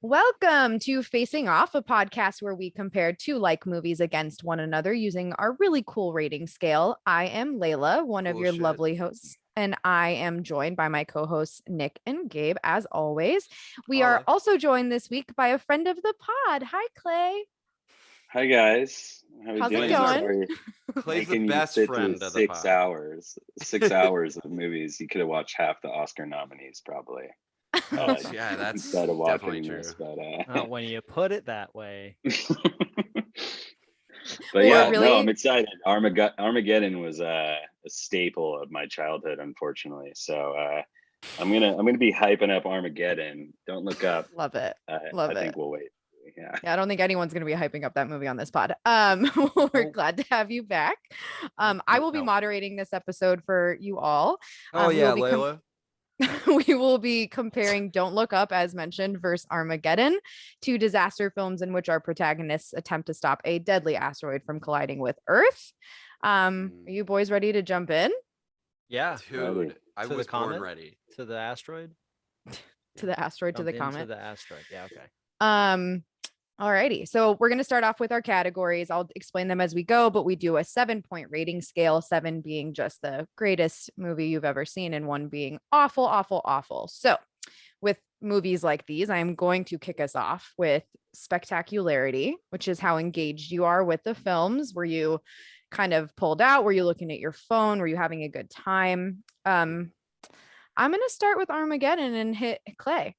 Welcome to Facing Off, a podcast where we compare two like movies against one another using our really cool rating scale. I am Layla, one of your lovely hosts, and I am joined by my co-hosts Nick and Gabe, as always. We are also joined this week by a friend of the pod. Hi, Clay. Hi guys, how are you How's doing? it going? Sorry, Clay's the making you best sit friend through of the pod. 6 hours of movies. You could have watched half the Oscar nominees probably. Yeah, that's Instead of definitely watching true. this, but Not when you put it that way. but yeah, really- no, I'm excited. Armageddon was a staple of my childhood, unfortunately. So I'm gonna be hyping up Armageddon. Don't Look Up. Love it. I think we'll wait. Yeah, I don't think anyone's going to be hyping up that movie on this pod. We're glad to have you back. I will be moderating this episode for you all. Layla. We will be comparing Don't Look Up, as mentioned, versus Armageddon, two disaster films in which our protagonists attempt to stop a deadly asteroid from colliding with Earth. Are you boys ready to jump in? Yeah. Dude, I To the was born comet? ready. To the asteroid? To the asteroid, to the Jump into comet. the asteroid. Yeah, okay. Alrighty. So we're going to start off with our categories. I'll explain them as we go, but we do a 7-point rating scale, 7 being just the greatest movie you've ever seen, and 1 being awful, awful, awful. So with movies like these, I'm going to kick us off with Spectacularity, which is how engaged you are with the films. Were you kind of pulled out? Were you looking at your phone? Were you having a good time? I'm going to start with Armageddon and hit Clay.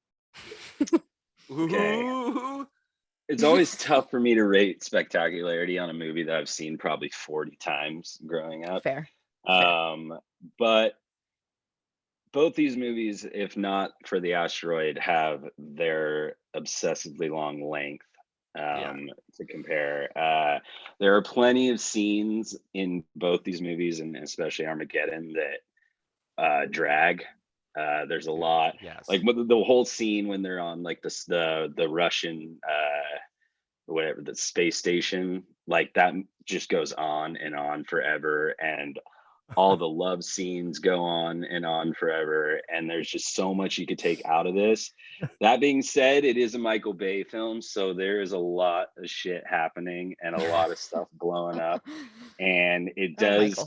Okay. It's always tough for me to rate Spectacularity on a movie that I've seen probably 40 times growing up. Fair. But both these movies, if not for the asteroid, have their obsessively long length to compare. There are plenty of scenes in both these movies, and especially Armageddon, that drag. There's a lot, like the whole scene when they're on like the Russian whatever, the space station, like that just goes on and on forever, and all the love scenes go on and on forever, and there's just so much you could take out of this. That being said, it is a Michael Bay film, so there is a lot of shit happening and a lot of stuff blowing up, and it does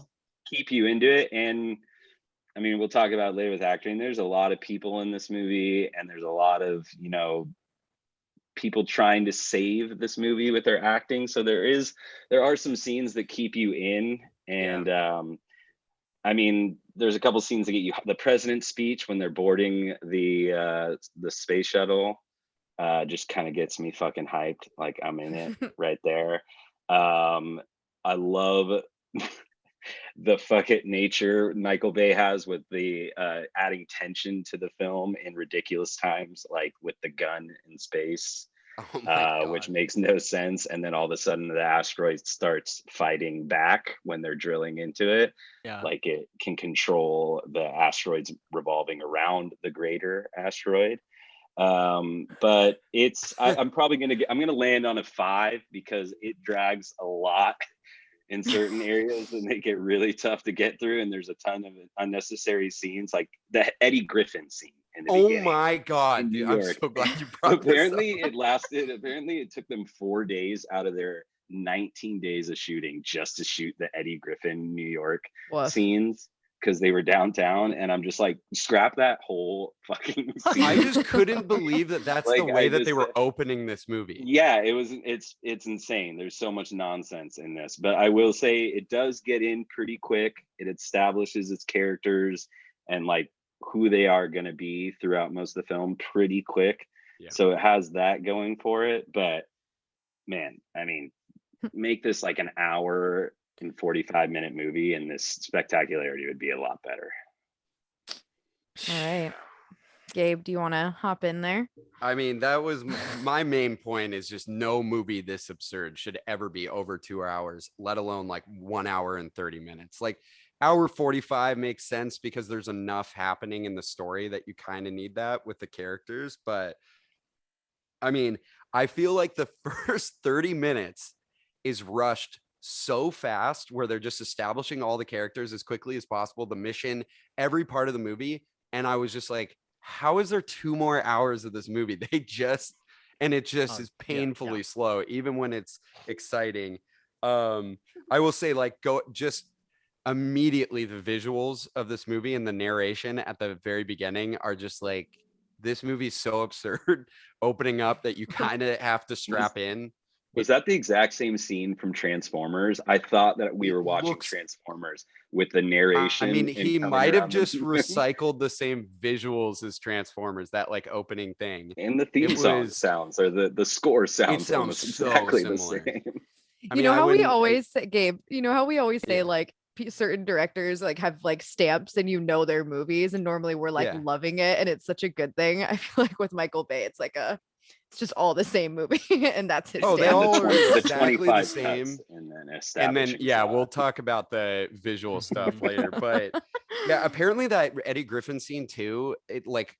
keep you into it. And I mean, we'll talk about it later with acting. There's a lot of people in this movie, and there's a lot of, people trying to save this movie with their acting. So there are some scenes that keep you in. And I mean, there's a couple scenes that get you. The president's speech when they're boarding the space shuttle just kind of gets me fucking hyped. Like I'm in it right there. I love the fuck it nature Michael Bay has with the adding tension to the film in ridiculous times, like with the gun in space, which makes no sense. And then all of a sudden the asteroid starts fighting back when they're drilling into it. Yeah. Like it can control the asteroids revolving around the greater asteroid. But I'm probably I'm gonna land on a 5 because it drags a lot in certain areas and they get really tough to get through, and there's a ton of unnecessary scenes, like the Eddie Griffin scene in the beginning. My god, dude, I'm so glad you brought apparently this up. Apparently it took them 4 days out of their 19 days of shooting just to shoot the Eddie Griffin New York scenes, because they were downtown, and I'm just like, scrap that whole fucking scene. I just couldn't believe that that's like, the way that they were opening this movie. Yeah, it's insane. There's so much nonsense in this, but I will say it does get in pretty quick. It establishes its characters and like who they are going to be throughout most of the film pretty quick. Yeah. So it has that going for it. But man, I mean, make this like an hour and 45-minute movie, and this Spectacularity would be a lot better. All right. Gabe, do you want to hop in there? I mean, that was my main point, is just no movie this absurd should ever be over 2 hours, let alone like 1 hour and 30 minutes. Like hour 45 makes sense because there's enough happening in the story that you kind of need that with the characters. But I mean, I feel like the first 30 minutes is rushed so fast, where they're just establishing all the characters as quickly as possible, the mission, every part of the movie. And I was just like, how is there 2 more hours of this movie? They just and it just is painfully slow, even when it's exciting. I will say, like, go just immediately, the visuals of this movie and the narration at the very beginning are just like, this movie's so absurd opening up that you kind of have to strap in. Was that the exact same scene from Transformers? I thought that we were watching looks- Transformers with the narration. I mean, and he coming might have around the just movie. recycled the same visuals as Transformers, that like opening thing. And the theme song sounds, or the score sounds almost so exactly similar. the same. You know how we always say, Gabe, you know how we always say like certain directors like have like stamps and you know their movies, and normally we're like loving it and it's such a good thing. I feel like with Michael Bay, it's like it's just all the same movie and that's his stamp. They all are the exactly 25 the same. And then we'll talk about the visual stuff later. But yeah, apparently that Eddie Griffin scene too, it like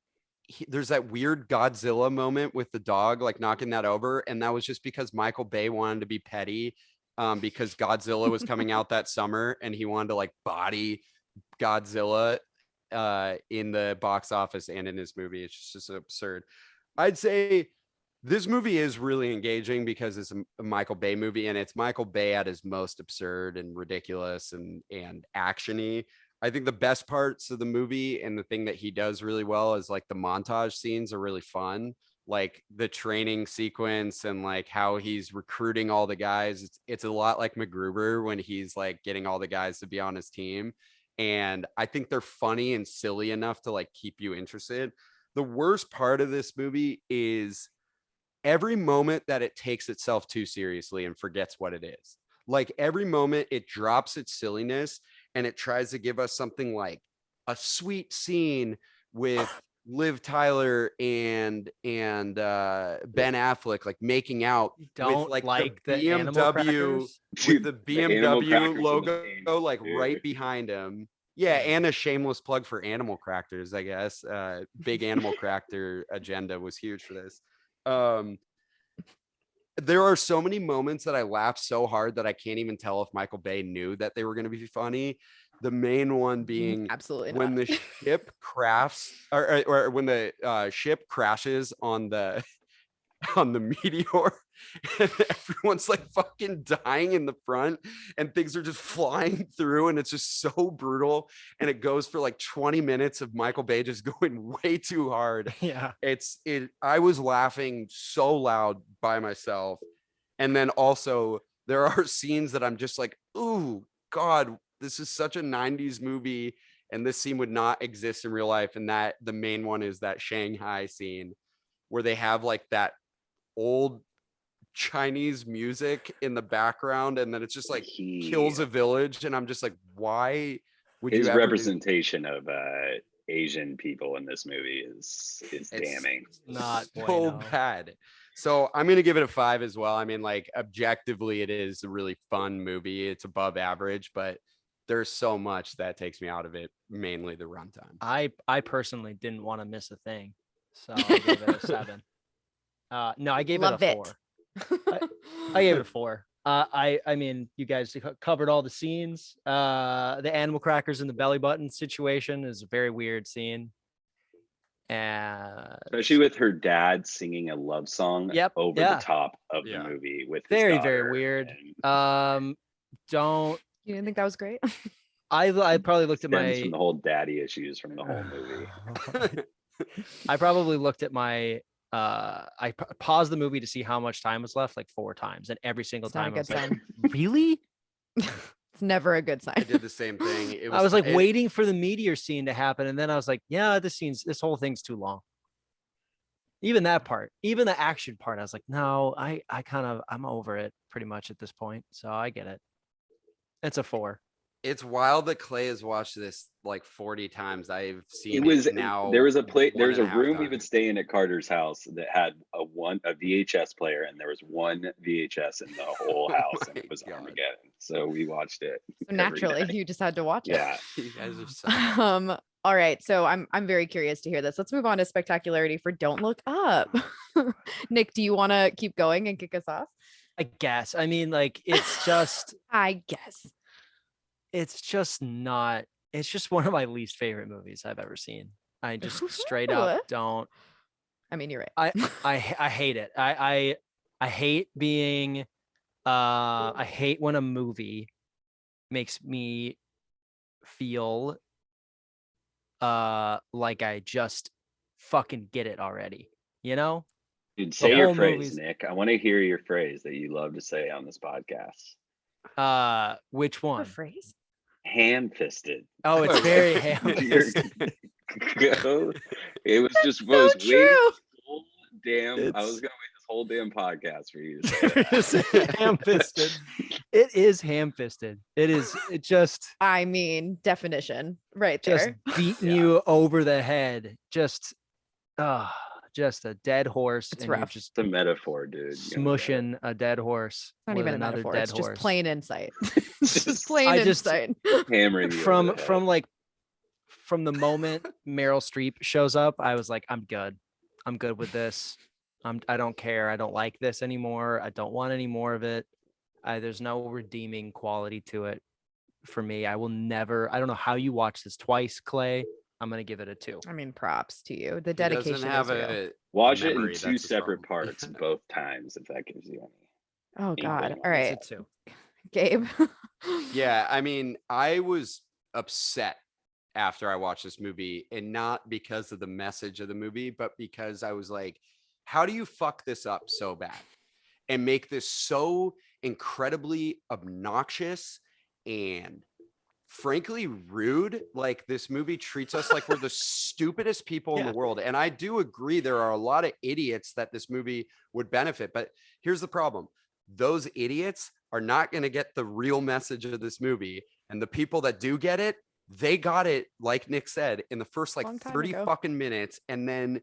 there's that weird Godzilla moment with the dog like knocking that over, and that was just because Michael Bay wanted to be petty, because Godzilla was coming out that summer and he wanted to like body Godzilla in the box office and in his movie. It's just absurd. I'd say this movie is really engaging because it's a Michael Bay movie, and it's Michael Bay at his most absurd and ridiculous and actiony. I think the best parts of the movie and the thing that he does really well is like the montage scenes are really fun, like the training sequence and like how he's recruiting all the guys. It's a lot like MacGruber when he's like getting all the guys to be on his team, and I think they're funny and silly enough to like keep you interested. The worst part of this movie is every moment that it takes itself too seriously and forgets what it is. Like every moment it drops its silliness and it tries to give us something like a sweet scene with Liv Tyler and Ben Affleck like making out with like the BMW with the BMW logo like right behind him. Yeah, and a shameless plug for Animal Crackers, I guess. Big Animal Cracker agenda was huge for this. There are so many moments that I laughed so hard that I can't even tell if Michael Bay knew that they were going to be funny. The main one being absolutely when the ship crafts or when the ship crashes on the meteor and everyone's like fucking dying in the front and things are just flying through and it's just so brutal, and it goes for like 20 minutes of Michael Bay just going way too hard. I was laughing so loud by myself. And then also there are scenes that I'm just like, ooh god, this is such a 90s movie and this scene would not exist in real life. And that the main one is that Shanghai scene where they have like that old Chinese music in the background and then it's just like kills a village, and I'm just like, why would his you ever representation of Asian people in this movie is damning. Not so bad. So I'm gonna give it a 5 as well. I mean, like objectively it is a really fun movie. It's above average, but there's so much that takes me out of it, mainly the runtime. I personally didn't want to miss a thing, so I gave it a 7. No, I gave it a 4. I gave it a 4. I mean, you guys covered all the scenes. The animal crackers in the belly button situation is a very weird scene. And especially with her dad singing a love song over the top of the movie with his very, daughter. very weird. You didn't think that was great? I probably looked at my from the whole daddy issues from the whole movie. I probably looked at my I paused the movie to see how much time was left like 4 times, and every single time I was like, really? It's never a good sign. I did the same thing. I was like waiting for the meteor scene to happen, and then I was like, yeah, this whole thing's too long. Even that part, even the action part, I was like, no, I'm over it pretty much at this point. So I get it. It's a 4. It's wild that Clay has watched this like 40 times. I've seen it now. There was a room we would stay in at Carter's house that had a VHS player, and there was one VHS in the whole house, and it was Armageddon. So we watched it. So naturally, you just had to watch it. Yeah. You guys are so all right. So I'm very curious to hear this. Let's move on to Spectacularity for Don't Look Up. Nick, do you want to keep going and kick us off? I guess. I mean, like, it's just it's just not, it's just one of my least favorite movies I've ever seen. I just straight up don't. I mean, you're right. I hate it. I hate being I hate when a movie makes me feel like I just fucking get it already, you know? Dude, The say your whole phrase, movie's Nick. I want to hear your phrase that you love to say on this podcast. which A one? phrase? Ham-fisted. Oh, it's very ham-fisted. Go. It was just So was waiting true. this whole damn. I was It's- gonna wait this whole damn podcast for you to say that. It's ham-fisted. It is ham-fisted. It is. It just I mean, definition right just there. beating Yeah. you over the head. Just a dead horse, It's and you're rough. just It's a metaphor, dude. smushing a dead horse. It's not with even a another metaphor. dead It's just horse. plain insight. Just Just plain I just- insight. hammering you over the head. From the moment Meryl Streep shows up, I was like, I'm good. I'm good with this. I don't care. I don't like this anymore. I don't want any more of it. There's no redeeming quality to it for me. I will never. I don't know how you watch this twice, Clay. I'm gonna give it a 2. I mean, props to you. The He doesn't dedication have is real. a Watch it memory, in 2 that's his separate problem. parts both times, if that gives you any. Oh God. Inkling. All right, It's a 2. Gabe. Yeah, I mean, I was upset after I watched this movie, and not because of the message of the movie, but because I was like, how do you fuck this up so bad and make this so incredibly obnoxious and frankly rude? Like, this movie treats us like we're the stupidest people in Yeah. the world. And I do agree there are a lot of idiots that this movie would benefit, but here's the problem. Those idiots are not going to get the real message of this movie, and the people that do get it, they got it, like Nick said, in the first like Long time 30 ago. fucking minutes. And then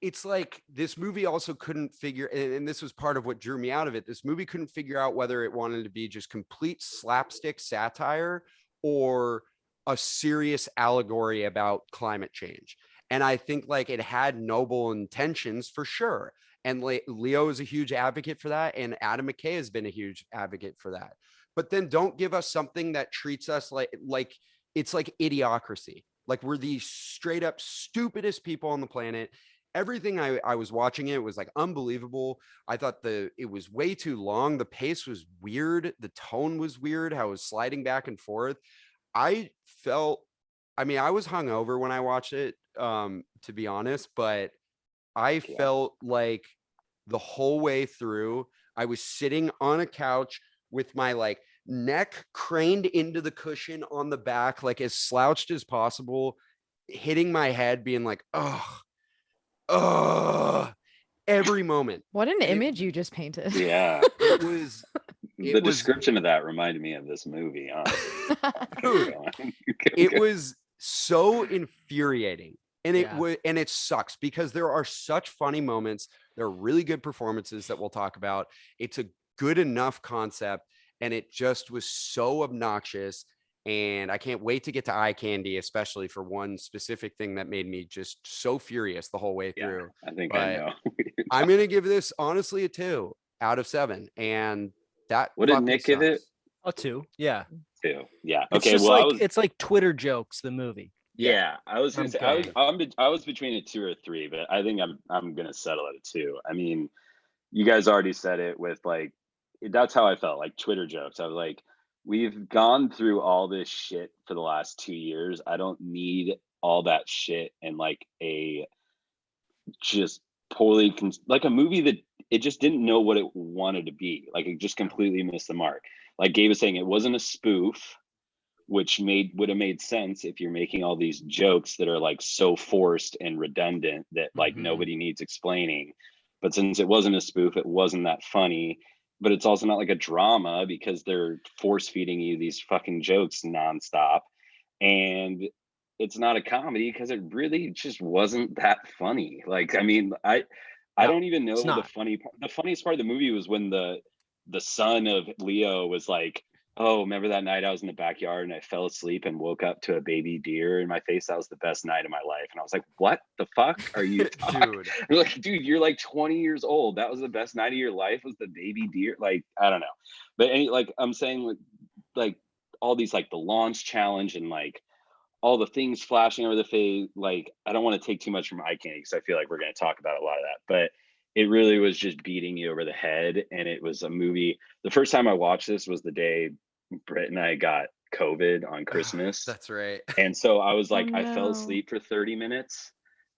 it's like this movie also couldn't figure, and this was part of what drew me out of it. This movie couldn't figure out whether it wanted to be just complete slapstick satire or a serious allegory about climate change. And I think like it had noble intentions for sure. And Leo is a huge advocate for that. And Adam McKay has been a huge advocate for that. But then don't give us something that treats us like it's like idiocracy. Like we're the straight up stupidest people on the planet. Everything I was watching it was like unbelievable. I thought it was way too long. The pace was weird. The tone was weird. How it was sliding back and forth. I was hungover when I watched it, to be honest, but I felt like the whole way through, I was sitting on a couch with my like neck craned into the cushion on the back, like as slouched as possible, hitting my head, being like, every moment. What an image you just painted. Yeah. It was The description of that reminded me of this movie, honestly. Dude, it was so infuriating. And and it sucks because there are such funny moments. There are really good performances that we'll talk about. It's a good enough concept, and it just was so obnoxious. And I can't wait to get to eye candy, especially for one specific thing that made me just so furious the whole way through. I think But I know. I'm going to give this honestly a 2 out of 7. And that What did fucking Nick give it? sucks. A 2. Yeah. 2. Yeah. It's Okay. just Well, like it's like Twitter jokes. The movie. Yeah, I was gonna say Okay. I was between a 2 or 3, but I think I'm gonna settle at a 2. I mean, you guys already said it with like that's how I felt, like Twitter jokes. I was like, we've gone through all this shit for the last 2 years. I don't need all that shit and like a just like a movie that it just didn't know what it wanted to be. Like it just completely missed the mark. Like Gabe was saying, it wasn't a spoof, which would have made sense if you're making all these jokes that are like so forced and redundant that like nobody needs explaining. But since it wasn't a spoof, it wasn't that funny. But it's also not like a drama because they're force feeding you these fucking jokes nonstop. And it's not a comedy because it really just wasn't that funny. Like, I mean, I don't even know the funniest part of the movie was when the son of Leo was like, oh, remember that night I was in the backyard and I fell asleep and woke up to a baby deer in my face? That was the best night of my life. And I was like, what the fuck are you Dude? Like, dude, you're like 20 years old. That was the best night of your life, was the baby deer? Like, I don't know. But like I'm saying, like all these like the launch challenge and like all the things flashing over the face. Like, I don't want to take too much from eye candy because I feel like we're going to talk about a lot of that, but it really was just beating you over the head. And it was a movie. The first time I watched this was the day Brett and I got COVID on Christmas. That's right. And so I was like, Oh, I fell no. asleep for 30 minutes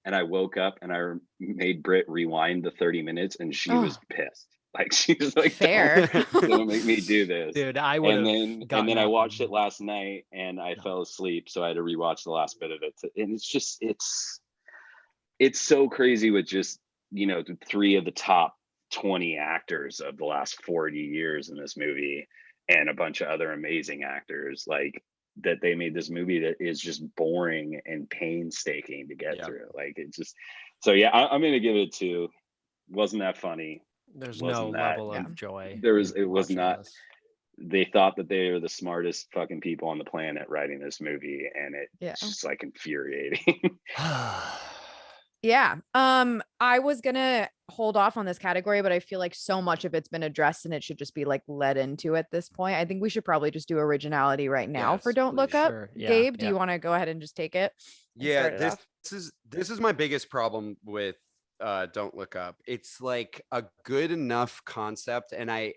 and I woke up and I made Britt rewind the 30 minutes and she was pissed. Like, she was like, Fair. don't make me do this. Dude, I would have. And then I watched it last night and I fell asleep. So I had to rewatch the last bit of it. And it's just, it's so crazy with just, the 3 of the top 20 actors of the last 40 years in this movie and a bunch of other amazing actors, like, that they made this movie that is just boring and painstaking to get through. Like, it just, so yeah, I'm gonna give it 2. Wasn't that funny? There's Wasn't no that, level of joy. it was watching not. this. They thought that they were the smartest fucking people on the planet writing this movie, and it's just like infuriating. Yeah. I was gonna hold off on this category, but I feel like so much of it's been addressed and it should just be like led into at this point. I think we should probably just do originality right now for Yes, Don't Look please. Up. Sure. Yeah, Gabe, do yeah. you want to go ahead and just take it? and Yeah, start it off? this is my biggest problem with Don't Look Up. It's like a good enough concept, and I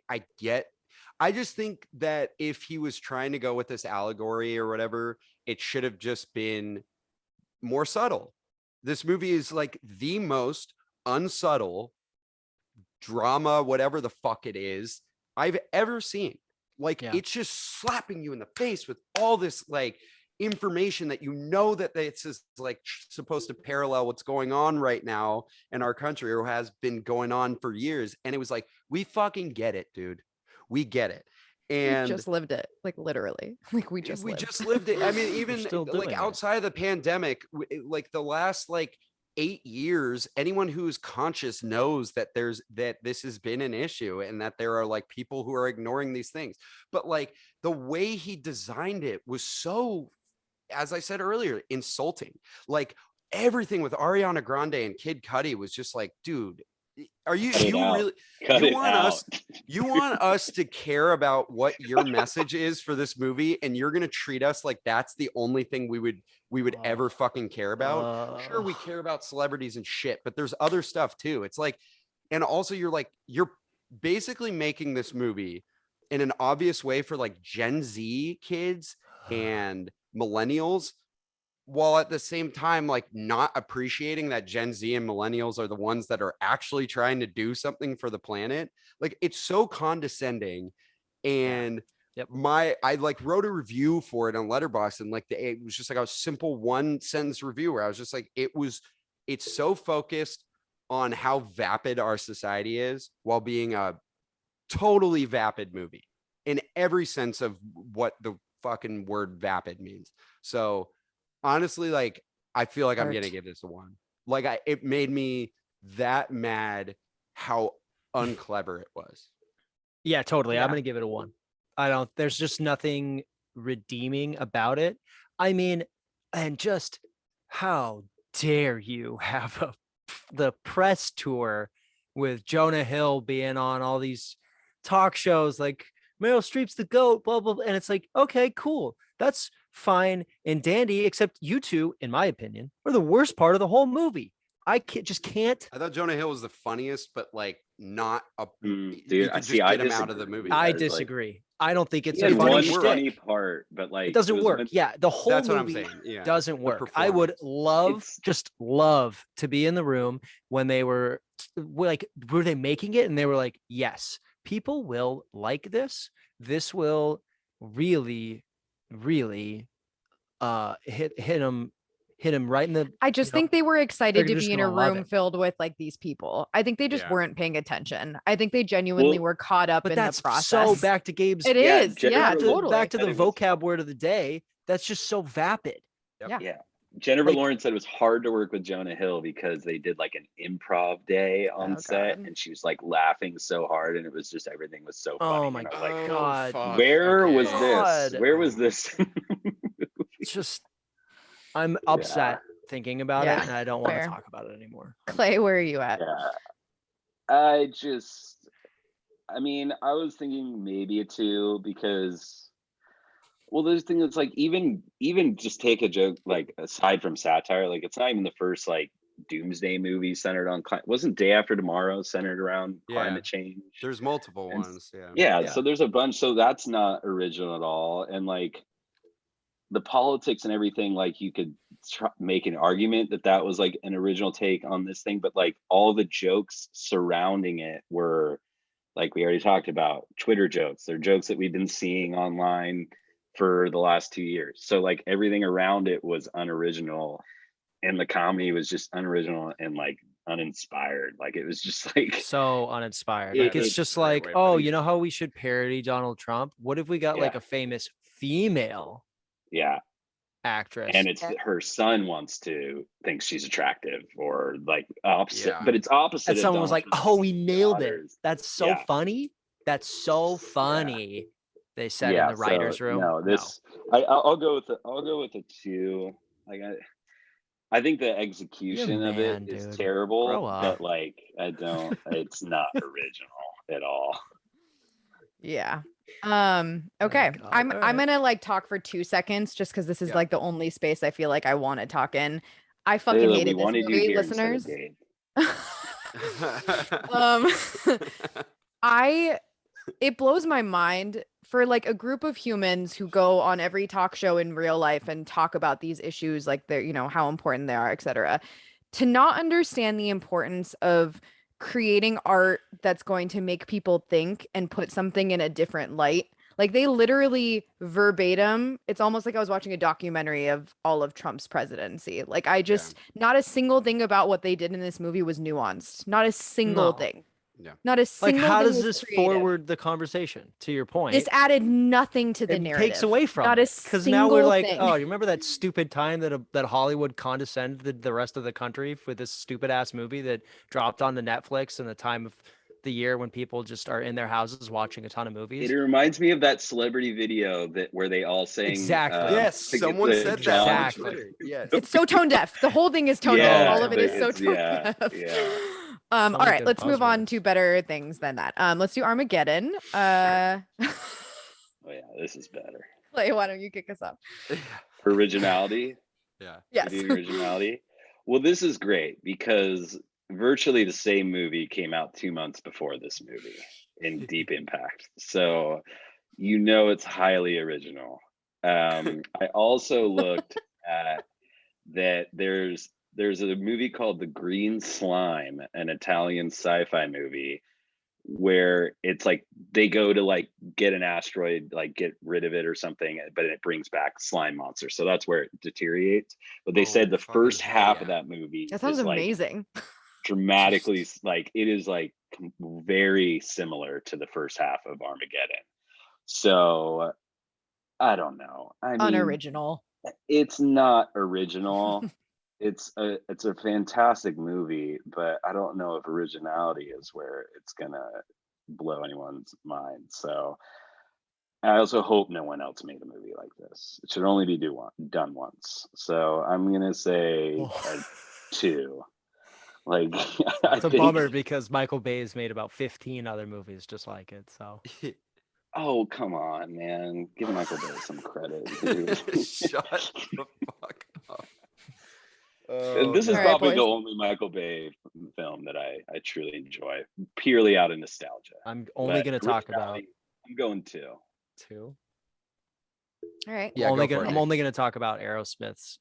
just think that if he was trying to go with this allegory or whatever, it should have just been more subtle. This movie is like the most unsubtle drama, whatever the fuck it is, I've ever seen. Like, it's just slapping you in the face with all this like information that that it's just like supposed to parallel what's going on right now in our country or has been going on for years. And it was like, we fucking get it, dude. We get it. And we just lived it, like literally. Like we just lived it. I mean, even still like doing it. outside of the pandemic, like the last like 8 years, anyone who's conscious knows that this has been an issue and that there are like people who are ignoring these things. But like the way he designed it was so, as I said earlier, insulting. Like everything with Ariana Grande and Kid Cudi was just like, dude, are you really you want us to care about what your message is for this movie, and you're gonna treat us like that's the only thing we would ever fucking care about? Sure, we care about celebrities and shit, but there's other stuff too. It's like, and also you're basically making this movie in an obvious way for like Gen Z kids and millennials, while at the same time like not appreciating that Gen Z and millennials are the ones that are actually trying to do something for the planet. Like, it's so condescending. And I like wrote a review for it on Letterboxd, and like it was just like a simple 1-sentence review where I was just like, it's so focused on how vapid our society is while being a totally vapid movie in every sense of what the fucking word vapid means. So honestly, like, I feel like I'm gonna give this a 1. Like, it made me that mad how unclever it was. Yeah, totally. I'm gonna give it a 1. There's just nothing redeeming about it. I mean, and just how dare you have the press tour with Jonah Hill being on all these talk shows like Meryl Streep's the GOAT, blah, blah, blah. And it's like, okay, cool. That's fine and dandy, except you two, in my opinion, are the worst part of the whole movie. I can't. I thought Jonah Hill was the funniest, but like not a dude. I see. I get him out of the movie. I disagree. Like, I don't think it's a funny part, but like it doesn't work. Yeah, the whole that's movie what I'm saying. Yeah, doesn't work. I would love to be in the room when they were like, were they making it? And they were like, yes, people will like this. This will really, really hit him right in the. I just think they were excited to be in a room it. filled with like these people. I think they just weren't paying attention. I think they genuinely were caught up in the process. So back to Gabe's. It is. Yeah, totally. Back to the vocab word of the day. That's just so vapid. Yep. Yeah. Jennifer Lawrence said it was hard to work with Jonah Hill because they did like an improv day on set, and she was like laughing so hard, and it was just everything was so funny. Oh my god! Where was this? Where was this? It's just, I'm upset thinking about it, and I don't want to talk about it anymore. Clay, where are you at? I mean, I was thinking maybe a 2 because Well, there's thing that's like even just take a joke like aside from satire, like it's not even the first like doomsday movie centered on wasn't Day After Tomorrow centered around climate change? There's multiple And ones. yeah, so there's a bunch. So that's not original at all. And like the politics and everything, like you could make an argument that that was like an original take on this thing, but like all the jokes surrounding it were like we already talked about, Twitter jokes. They're jokes that we've been seeing online for the last 2 years. So like everything around it was unoriginal, and the comedy was just unoriginal and like uninspired. Like it was just like so uninspired. Like it's just like, oh, you know how we should parody Donald Trump? What if we got like a famous female actress, and it's her son thinks she's attractive, or like opposite, but it's opposite. And someone was like, oh, we nailed it. That's so funny. That's so funny. Yeah. They said in the writer's room. I'll go with a 2. Like I think the execution of it is terrible, but like it's not original at all. Yeah. Okay. I'm gonna like talk for 2 seconds just because this is like the only space I feel like I want to talk in. I fucking hated this movie, listeners. It blows my mind for like a group of humans who go on every talk show in real life and talk about these issues, like they're, you know, how important they are, etc., to not understand the importance of creating art that's going to make people think and put something in a different light. Like they literally verbatim, it's almost like I was watching a documentary of all of Trump's presidency. Like I just, not a single thing about what they did in this movie was nuanced. Not a single thing. Yeah. Not a single like how thing does this forward the conversation? To your point, this added nothing to the narrative. Takes away from not it because now we're like, oh, you remember that stupid time that Hollywood condescended the rest of the country for this stupid ass movie that dropped onto Netflix in the time of the year when people just are in their houses watching a ton of movies. It reminds me of that celebrity video where they all sang. Exactly. Yes, someone said that. Exactly. Yes. It's so tone deaf. The whole thing is tone deaf. All of it is so tone deaf. Yeah. All right, let's move on to better things than that. Let's do Armageddon. Oh yeah, this is better. Clay, why don't you kick us off? Originality. Yes. Originality. Well, this is great because virtually the same movie came out 2 months before this movie in Deep Impact. So, you know, it's highly original. I also looked at that there's a movie called The Green Slime, an Italian sci-fi movie where it's like they go to like get an asteroid, like get rid of it or something, but it brings back slime monsters. So that's where it deteriorates. But they said the first half of that movie that sounds amazing. Like, dramatically, like it is like very similar to the first half of Armageddon. So I don't know. I mean, unoriginal. It's not original. It's a fantastic movie, but I don't know if originality is where it's gonna blow anyone's mind. So I also hope no one else made a movie like this. It should only be done once. So I'm gonna say 2. Like it's a bummer because Michael Bay's made about 15 other movies just like it. So oh, come on, man. Give Michael Bay some credit. Shut the fuck up. This is probably the only Michael Bay film that I truly enjoy, purely out of nostalgia. I'm only going to talk about. I'm going 2. 2. All right. Yeah, I'm only going to talk about Aerosmith's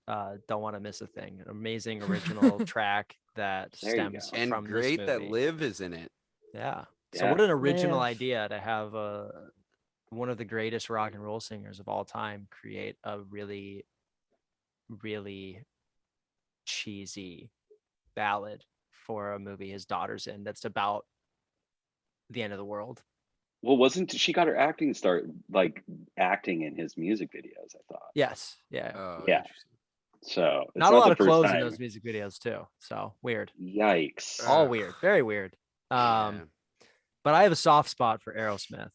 "Don't Want to Miss a Thing," an amazing original track that stems and from great this that movie. Liv is in it. Yeah. So what an original idea to have one of the greatest rock and roll singers of all time create a really, really cheesy ballad for a movie his daughter's in that's about the end of the world. Well, she got her acting start like acting in his music videos, I thought. Yes. Yeah. Yeah. So it's not a lot of clothes in those music videos too. So weird. Yikes. All weird. Very weird. But I have a soft spot for Aerosmith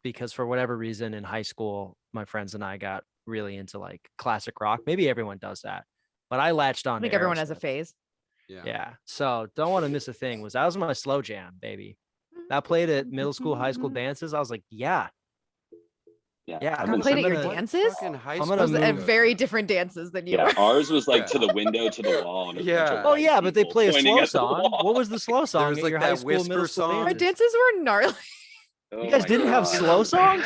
because for whatever reason in high school, my friends and I got really into like classic rock. Maybe everyone does that, but I latched on. I think everyone has a phase. Yeah. So Don't Want to Miss a Thing that was my slow jam, baby. That played at middle school, high school dances. I was like, yeah, Yeah, I'm Got gonna played at send your that. dances? Fucking high I'm school gonna Those are move. very different dances than you Yeah, were. ours was like Yeah. to the window, to the wall, and a bunch Yeah. of Oh white yeah, but they people play a pointing slow at the song. wall. What was the slow song was at like your that high school, middle whisper school song. Our dances? dances were gnarly. Oh You guys my didn't have God. slow songs?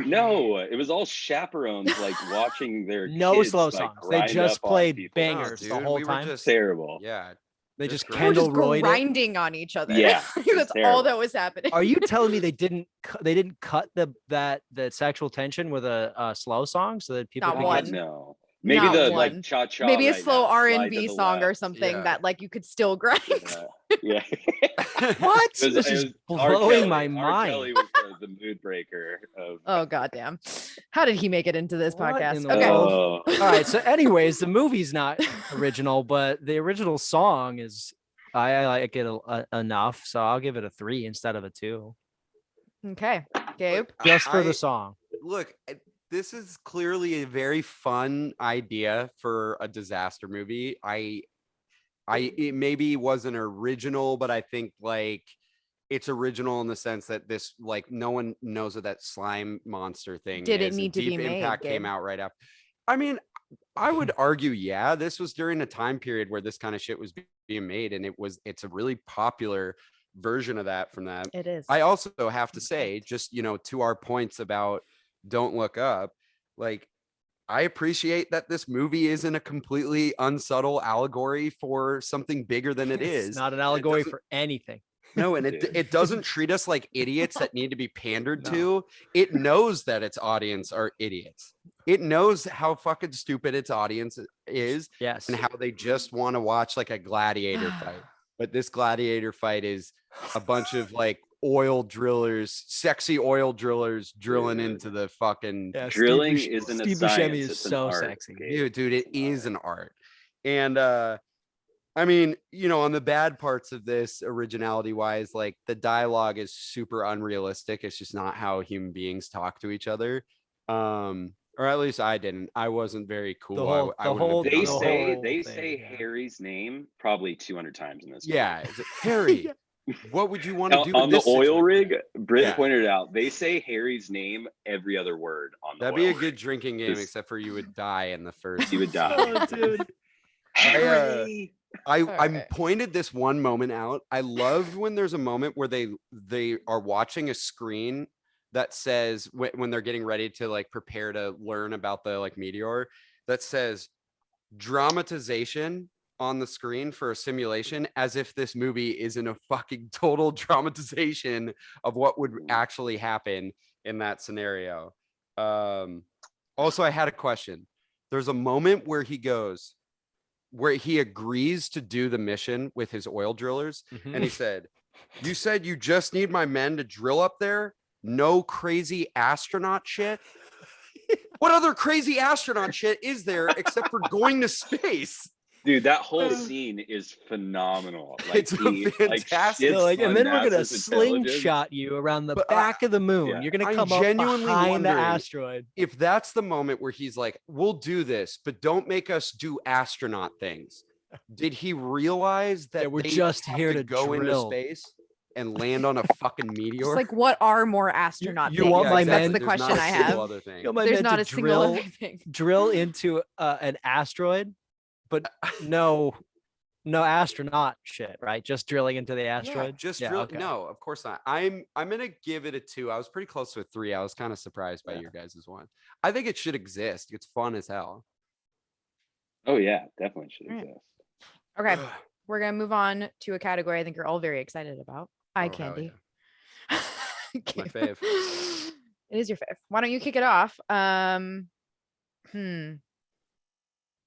No, it was all chaperones like watching their No kids slow like songs. They grind just up on played people. No, bangers the dude, whole we were time. just Terrible. yeah. They just just They were just Kendall Royed it. grinding on each other. Yeah, Like, it's that's all terrible. that was happening. Are you telling me they didn't cut the sexual tension with a slow song so that people Not could one. get No. Maybe Not the one. like cha cha. Maybe a right slow now, R&B slide to the song or left. something Yeah. that like you could still grind. Yeah. what? It was- This it is was R. blowing Kelly. my R. mind. Kelly was the mood breaker of. Oh goddamn. How did he make it into this What podcast? in the Okay. world? Oh. All right. So, anyways, the movie's not original, but the original song is. I like it enough, so I'll give it a 3 instead of a 2, Okay. Gabe. just for I- the song. Look, this is clearly a very fun idea for a disaster movie. It maybe wasn't original, but I think like it's original in the sense that this like no one knows what that slime monster thing Did it is. need to Deep be made, Impact came Gabe? out right after. I mean, I would argue, yeah, this was during a time period where this kind of shit was being made, and it's a really popular version of that from that. It is. I also have to say, just to our points about Don't Look Up, like I appreciate that this movie isn't a completely unsubtle allegory for something bigger than it is. It's not an allegory doesn't- for anything. No, and Dude. it doesn't treat us like idiots that need to be pandered No. to. It knows that its audience are idiots. It knows how fucking stupid its audience is Yes. and how they just want to watch like a gladiator fight. But this gladiator fight is a bunch of like sexy oil drillers drilling Dude. into the fucking Yeah, Drilling Steve isn't a Steve science, Buscemi is it's an so art, sexy. Gabe. dude, it It's an is an art. And I mean, on the bad parts of this, originality wise, like the dialogue is super unrealistic. It's just not how human beings talk to each other. Or at least I didn't. I wasn't very cool. The whole- I the wouldn't have whole- been They on the the say whole they thing, say yeah. Harry's name probably 200 times in this. Yeah, is it Harry? What would you want to Now, do on with the this oil situation? rig, Britt Yeah. pointed out they say Harry's name every other word on the That'd oil be a rig. good drinking game, Just- except for you would die in the first. You would die. Oh, dude. Harry. I Alright. pointed this one moment out. I love when there's a moment where they are watching a screen that says when they're getting ready to like prepare to learn about the like meteor, that says dramatization on the screen for a simulation, as if this movie isn't a fucking total dramatization of what would actually happen in that scenario. Also, I had a question. There's a moment where he agrees to do the mission with his oil drillers. Mhm. And he said, "You said you just need my men to drill up there? No crazy astronaut shit?" What other crazy astronaut shit is there except for going to space? Dude, that whole scene is phenomenal. Like, It's fantastic. shits They're like, and on then we're gonna NASA's intelligence. slingshot you around the But back of the moon. yeah. You're gonna I'm come up genuinely behind the wondering asteroid. If that's the moment where he's like, "We'll do this, but don't make us do astronaut things." Did he realize that we're they just have here to go into drill. space and land on a fucking meteor? Just like, what are more astronaut you things? want my That's men- the There's question not a I single have. other thing. You know, my There's men not to a single drill other thing. drill into an asteroid, but no astronaut shit, right? Just drilling into the asteroid. Just Yeah, drill. okay. No, of course not. I'm gonna give it a 2. I was pretty close to a 3. I was kind of surprised by your guys' one. I think it should exist. It's fun as hell. Oh yeah, definitely should Right. exist. Okay. We're gonna move on to a category I think you're all very excited about. Eye Oh, hell candy. My Okay. fave. It is your fave. Why don't you kick it off?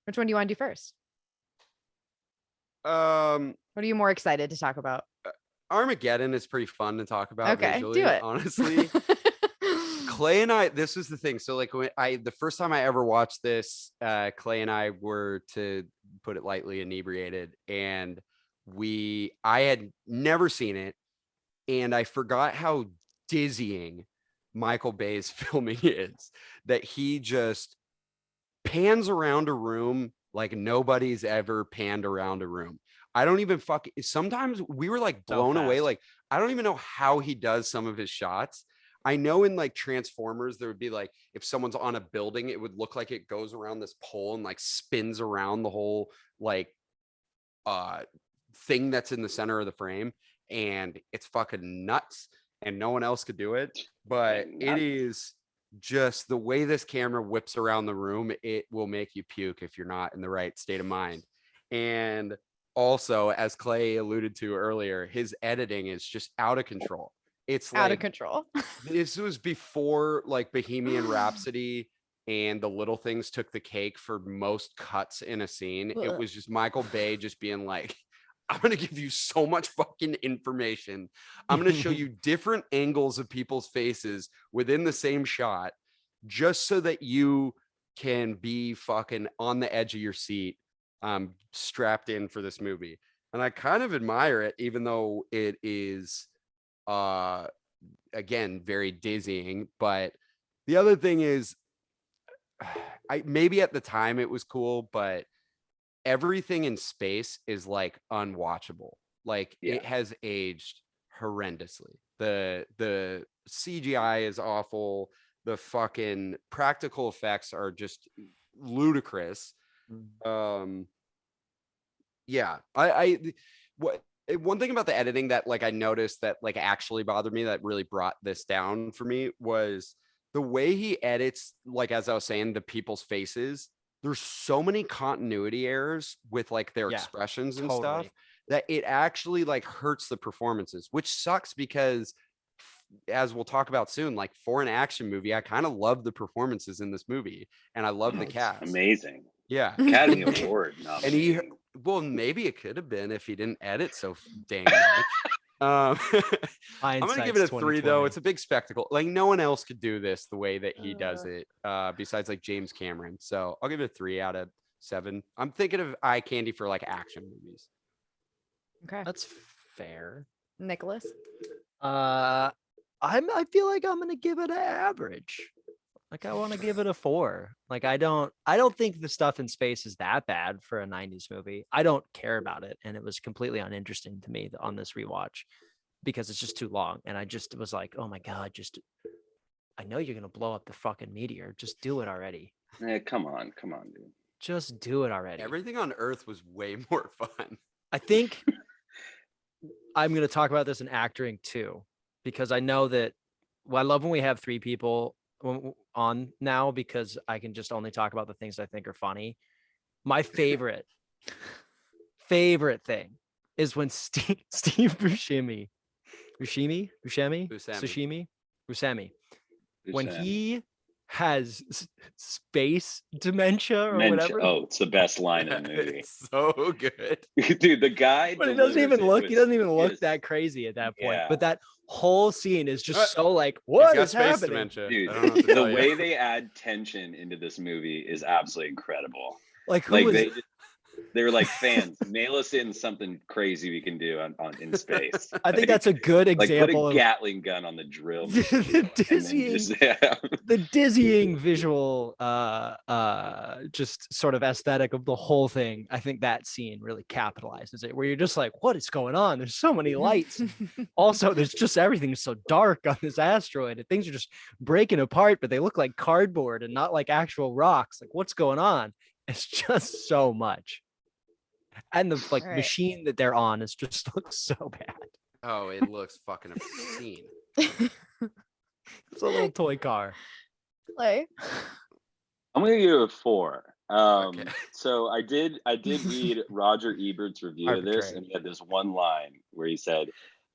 Which one do you want to do first? What are you more excited to talk about? Armageddon is pretty fun to talk about. Okay, visually, do it. Honestly, Clay and I. This was the thing. So like the first time I ever watched this, Clay and I were, to put it lightly, inebriated, and I had never seen it, and I forgot how dizzying Michael Bay's filming is. That he just pans around a room like nobody's ever panned around a room. I don't even sometimes we were like So blown away. fast. Like, I don't even know how he does some of his shots. I know in like Transformers, there would be like, if someone's on a building, it would look like it goes around this pole and like spins around the whole like thing that's in the center of the frame. And it's fucking nuts. And no one else could do it. But it is just the way this camera whips around the room, it will make you puke if you're not in the right state of mind. And also, as Clay alluded to earlier, his editing is just out of control. It's out like, of control. This was before like Bohemian Rhapsody and The Little Things took the cake for most cuts in a scene. It was just Michael Bay just being like, I'm going to give you so much fucking information. I'm going to show you different angles of people's faces within the same shot just so that you can be fucking on the edge of your seat, strapped in for this movie. And I kind of admire it, even though it is, again, very dizzying. But the other thing is, maybe at the time it was cool, but everything in space is like unwatchable. Like it has aged horrendously. The CGI is awful. The fucking practical effects are just ludicrous. Yeah, one thing about the editing that like I noticed that like actually bothered me, that really brought this down for me, was the way he edits, like as I was saying, the people's faces. There's so many continuity errors with like their expressions and stuff that it actually like hurts the performances, which sucks because, as we'll talk about soon, like for an action movie, I kind of love the performances in this movie and I love the cast. Amazing. Yeah. Academy Award nominee. And well, maybe it could have been if he didn't edit so dang much. I'm gonna give it a 3 though. It's a big spectacle. Like no one else could do this the way that he does it, besides like James Cameron. So I'll give it a 3 out of 7. I'm thinking of eye candy for like action movies. Okay, That's fair. Nicholas. I feel like I'm gonna give it an average. Like I want to give it a 4. Like I don't think the stuff in space is that bad for a 90s movie. I don't care about it, and it was completely uninteresting to me on this rewatch because it's just too long. And I just was like, oh my god, I know you're gonna blow up the fucking meteor. Just do it already. Come on, dude. Just do it already. Everything on Earth was way more fun. I think I'm gonna talk about this in acting too, because I know that. Well, I love when we have 3 people on now because I can just only talk about the things I think are funny. My favorite thing is when Steve Buscemi, when he has space dementia or whatever. Oh, it's the best line in the movie. It's so good. Dude, the guy. But he doesn't even look that crazy at that point. But that whole scene is just so like, what is happening? Dude, the way they add tension into this movie is absolutely incredible. Like they were like, fans, nail us in something crazy we can do in space. I think that's a good example. Like put a Gatling gun on the drill. The dizzying visual, just sort of aesthetic of the whole thing. I think that scene really capitalizes it, where you're just like, what is going on? There's so many lights. Also, there's just everything's so dark on this asteroid, and things are just breaking apart, but they look like cardboard and not like actual rocks. Like, what's going on? It's just so much. And the machine that they're on is just looks so bad. Oh, it looks fucking obscene. It's a little toy car. Play. I'm gonna give it a 4. Okay. So I did read Roger Ebert's review of this, and he had this one line where he said,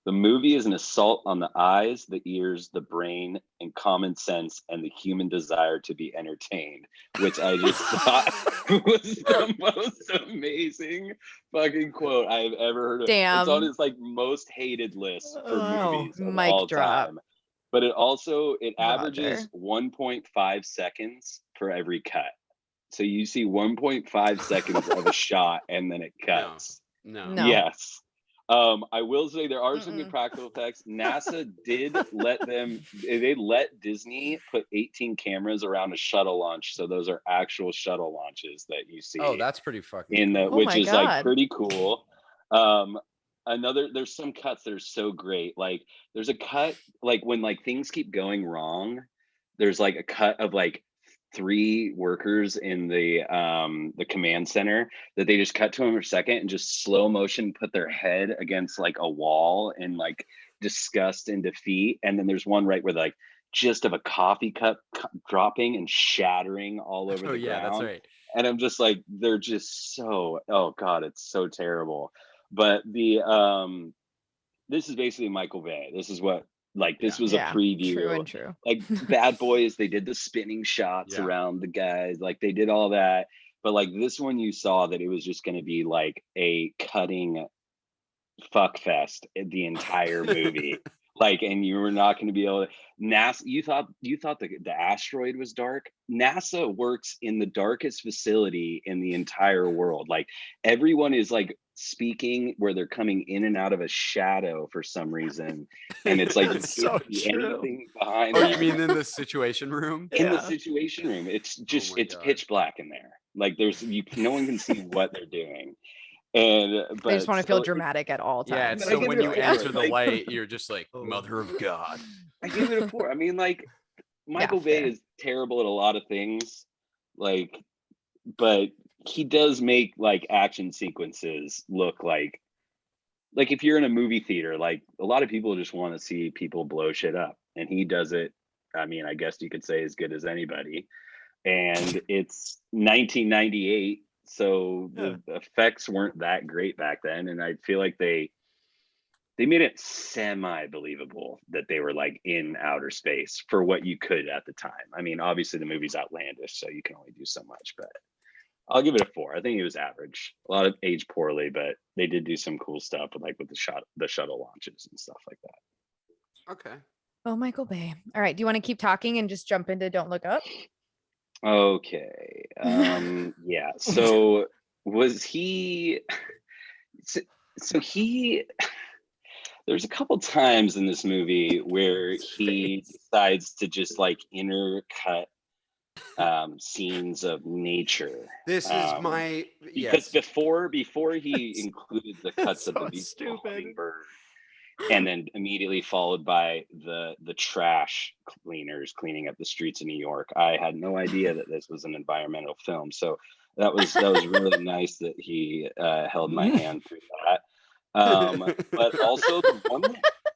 "The movie is an assault on the eyes, the ears, the brain, and common sense, and the human desire to be entertained," which I just thought was the most amazing fucking quote I've ever heard of. Damn. It's on his like most hated list for movies of mic all drop. time. But it averages 1.5 seconds for every cut. So you see 1.5 seconds of a shot and then it cuts. No. Yes. I will say there are some good practical effects. NASA did let Disney put 18 cameras around a shuttle launch. So those are actual shuttle launches that you see. Oh, that's pretty fucking which is like pretty cool. there's some cuts that are so great. Like there's a cut like when like things keep going wrong, there's like a cut of like 3 workers in the command center that they just cut to them for a second and just slow motion put their head against like a wall in like disgust and defeat. And then there's one right where like just of a coffee cup dropping and shattering all over the ground. That's right. And I'm just like, they're just so, oh God, it's so terrible. But this is basically Michael Bay. This is what, like, this was a preview. True and true. Like Bad Boys, they did the spinning shots around the guys, like they did all that. But like this one, you saw that it was just going to be like a cutting fuck fest the entire movie. Like, and you were not going to be able to. NASA, you thought the asteroid was dark. NASA works in the darkest facility in the entire world. Like everyone is like speaking where they're coming in and out of a shadow for some reason, and it's like so anything behind. Oh, you mean in the situation room? In the situation room, it's just it's pitch black in there. Like there's no one can see what they're doing. And but I just want to feel dramatic at all times. Yeah, so when you enter the light, you're just like, mother of God. I gave it a 4. I mean, like Michael Bay is terrible at a lot of things, like, but he does make like action sequences look like if you're in a movie theater, like a lot of people just want to see people blow shit up, and he does it. I mean, I guess you could say as good as anybody. And it's 1998. So the effects weren't that great back then, and I feel like they made it semi-believable that they were like in outer space for what you could at the time. I mean, obviously the movie's outlandish, so you can only do so much, but I'll give it a 4. I think it was average. A lot of aged poorly, but they did do some cool stuff with like with the shuttle launches and stuff like that. Okay. Oh, Michael Bay. All right. Do you want to keep talking and just jump into Don't Look Up? Okay. Yeah. So was he? So he. There's a couple times in this movie where he decides to just like intercut scenes of nature. This is my because before he included the cuts of the beautiful hummingbird, and then immediately followed by the trash cleaners cleaning up the streets of New York. I had no idea that this was an environmental film, so that was really nice that he held my hand through that. But also the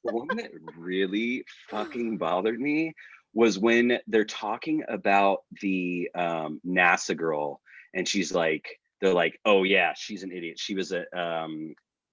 one that really fucking bothered me was when they're talking about the NASA girl, and they're like, oh yeah, she's an idiot. She was a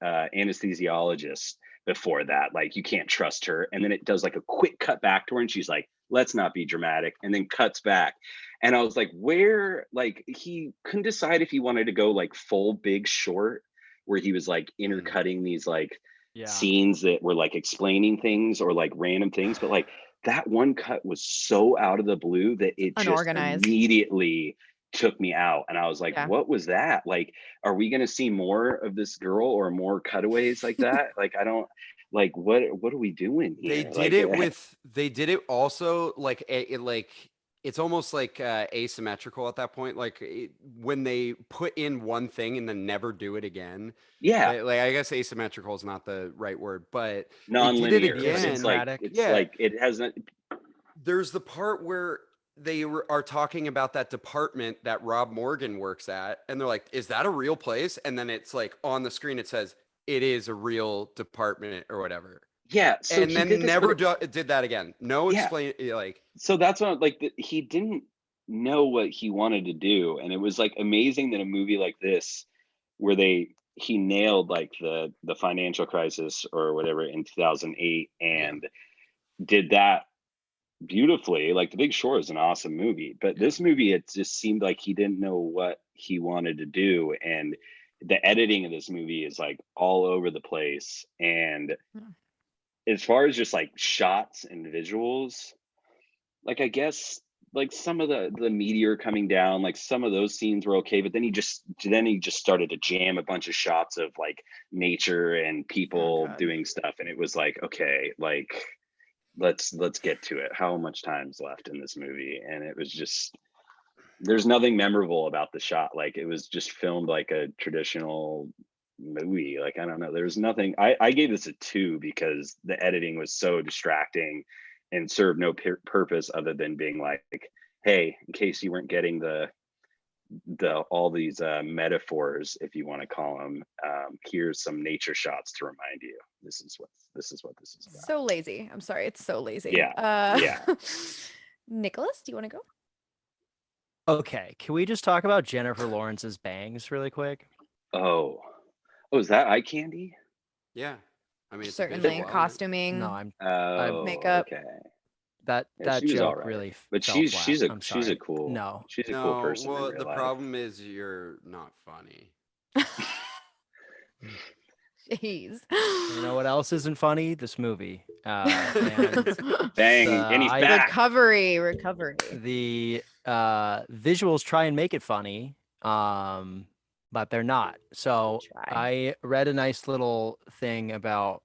anesthesiologist before that. Like, you can't trust her. And then it does like a quick cut back to her, and she's like, let's not be dramatic, and then cuts back. And I was like, where, like, he couldn't decide if he wanted to go like full Big Short, where he was like intercutting these like scenes that were like explaining things or like random things, but like that one cut was so out of the blue that it just immediately took me out. And I was like, what was that? Like, are we going to see more of this girl or more cutaways like that? Like, I don't like, what are we doing here? They did it also like it's almost like asymmetrical at that point. Like when they put in one thing and then never do it again. Yeah. Like I guess asymmetrical is not the right word, but non-linear. It's like it hasn't. There's the part where they are talking about that department that Rob Morgan works at, and they're like, is that a real place? And then it's like on the screen, it says it is a real department or whatever. Yeah. So and then never did that again. No explain like. So that's what he didn't know what he wanted to do. And it was like amazing that a movie like this, where he nailed like the financial crisis or whatever in 2008 and did that beautifully. Like The Big Short is an awesome movie, but this movie, it just seemed like he didn't know what he wanted to do. And the editing of this movie is like all over the place. And as far as just like shots and visuals, like I guess like some of the meteor coming down, like some of those scenes were okay, but then he just started to jam a bunch of shots of like nature and people doing stuff, and it was like, okay, like let's get to it. How much time's left in this movie? And it was just, there's nothing memorable about the shot. Like it was just filmed like a traditional movie. Like, I don't know. There's nothing. I gave this a 2 because the editing was so distracting and served no purpose other than being like, hey, in case you weren't getting the all these metaphors, if you want to call them, here's some nature shots to remind you this is what this is about. So lazy. I'm sorry, it's so lazy. Yeah. Nicholas, do you want to go? Okay, can we just talk about Jennifer Lawrence's bangs really quick? Oh, is that eye candy? Yeah, I mean, it's Certainly costuming. No, I'm makeup. Okay. that She was all joke right. really. But fell she's flat. I'm she's a sorry. cool No. she's a cool person. Well, in real the life. problem is you're not funny. Jeez. You know what else isn't funny? This movie. And Bang, and he's back. Recovery. The visuals try and make it funny, but they're not. So I read a nice little thing about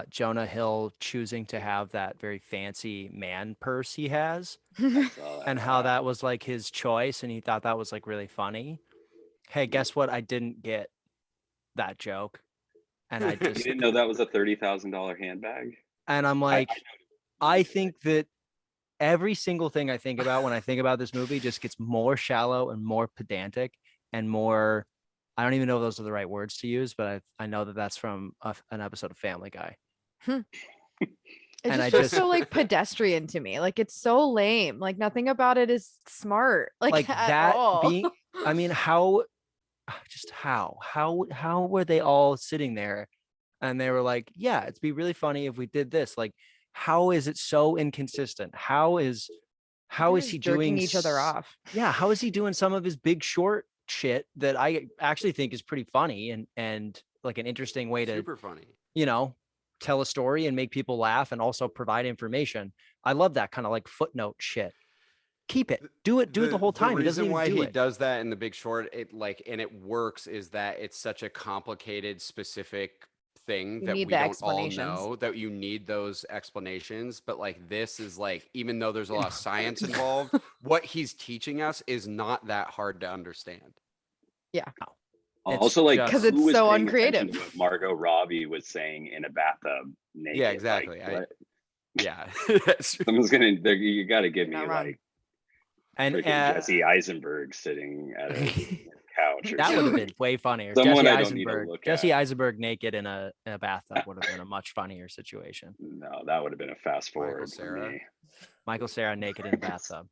Jonah Hill choosing to have that very fancy man purse he has, and how that was like his choice, and he thought that was like really funny. Hey, guess what? I didn't get that joke, and I just You didn't know that was a $30,000 handbag. And I'm like, I think that every single thing I think about when I think about this movie just gets more shallow and more pedantic and more. I don't even know if those are the right words to use, but I know that that's from an episode of Family Guy. It just feels so like pedestrian to me. Like it's so lame. Like nothing about it is smart. Like that all. Being. I mean, how were they all sitting there, and they were like, "Yeah, it'd be really funny if we did this." Like, how is it so inconsistent? How is he doing each other off? Yeah, how is he doing some of his Big Short shit that I actually think is pretty funny and like an interesting way to super funny, tell a story and make people laugh and also provide information. I love that kind of like footnote shit. Keep it. Do it the whole time. The reason he why he does that in The Big Short, and it works, is that it's such a complicated, specific thing that we don't all know, that you need those explanations. But like this is like, even though there's a lot of science involved, what he's teaching us is not that hard to understand. Yeah. Also, like, because it's so uncreative. What Margot Robbie was saying in a bathtub naked. Yeah, exactly. Like, yeah, someone's gonna. You got to give me like, and Jesse Eisenberg sitting at a couch. That would have been way funnier. Someone Jesse I don't need to look Jesse at. Eisenberg naked in a bathtub would have been a much funnier situation. No, that would have been a fast forward for me. Michael Cera naked in a bathtub.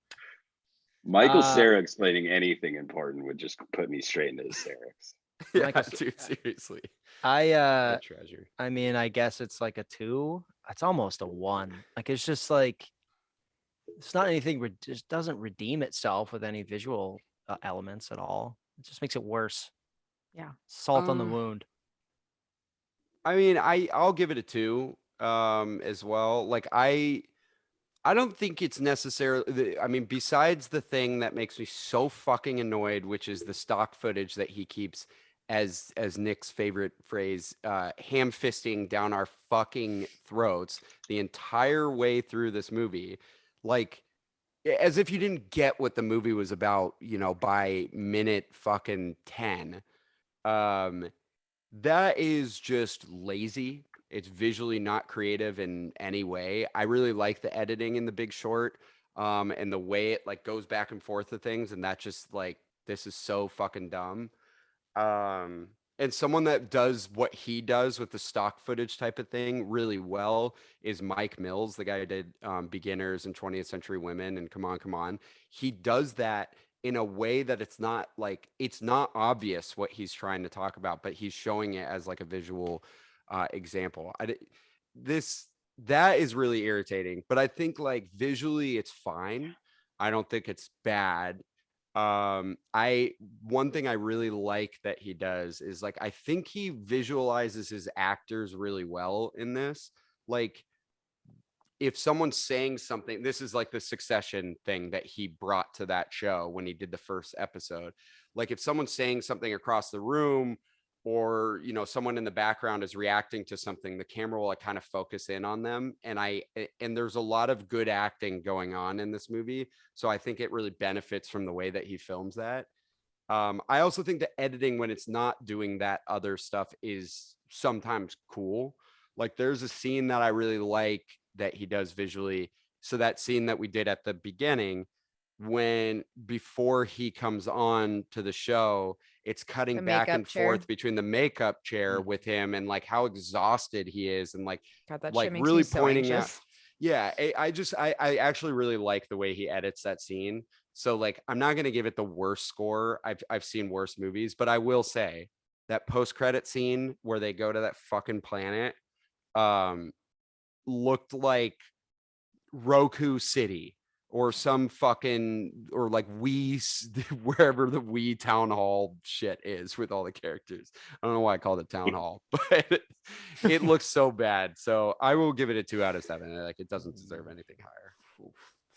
Michael Cera explaining anything important would just put me straight into hysterics. Yeah, dude, seriously. Treasure. I mean, I guess it's like a 2. It's almost a 1. Like it's just like it's not anything. It just doesn't redeem itself with any visual elements at all. It just makes it worse. Yeah, salt on the wound. I mean, I'll give it a 2 as well. Like I don't think it's necessarily. I mean, besides the thing that makes me so fucking annoyed, which is the stock footage that he keeps, as Nick's favorite phrase, ham fisting down our fucking throats the entire way through this movie, like as if you didn't get what the movie was about, by minute fucking 10. That is just lazy. It's visually not creative in any way. I really like the editing in The Big Short, and the way it like goes back and forth to things, and that just like, this is so fucking dumb. And someone that does what he does with the stock footage type of thing really well is Mike Mills, the guy who did Beginners and 20th Century Women and Come On, Come On. He does that in a way that it's not obvious what he's trying to talk about, but he's showing it as like a visual example. That is really irritating, but I think like visually it's fine. I don't think it's bad. One thing I really like that he does is like, I think he visualizes his actors really well in this. Like if someone's saying something, this is like the Succession thing that he brought to that show when he did the first episode. Like if someone's saying something across the room, or someone in the background is reacting to something, the camera will like kind of focus in on them, and there's a lot of good acting going on in this movie, so I think it really benefits from the way that he films that. I also think the editing when it's not doing that other stuff is sometimes cool. Like there's a scene that I really like that he does visually. So that scene that we did at the beginning, when before he comes on to the show, it's cutting back and forth between the makeup chair with him and like how exhausted he is and like God, that like shit makes really me so pointing out. anxious. Yeah, I actually really like the way he edits that scene. So like I'm not gonna give it the worst score. I've seen worse movies, but I will say that post-credit scene where they go to that fucking planet looked like Roku City or some fucking or like wherever the Wii town hall shit is with all the characters. I don't know why I called it town hall, but it looks so bad. So I will give it a 2 out of 7. Like it doesn't deserve anything higher.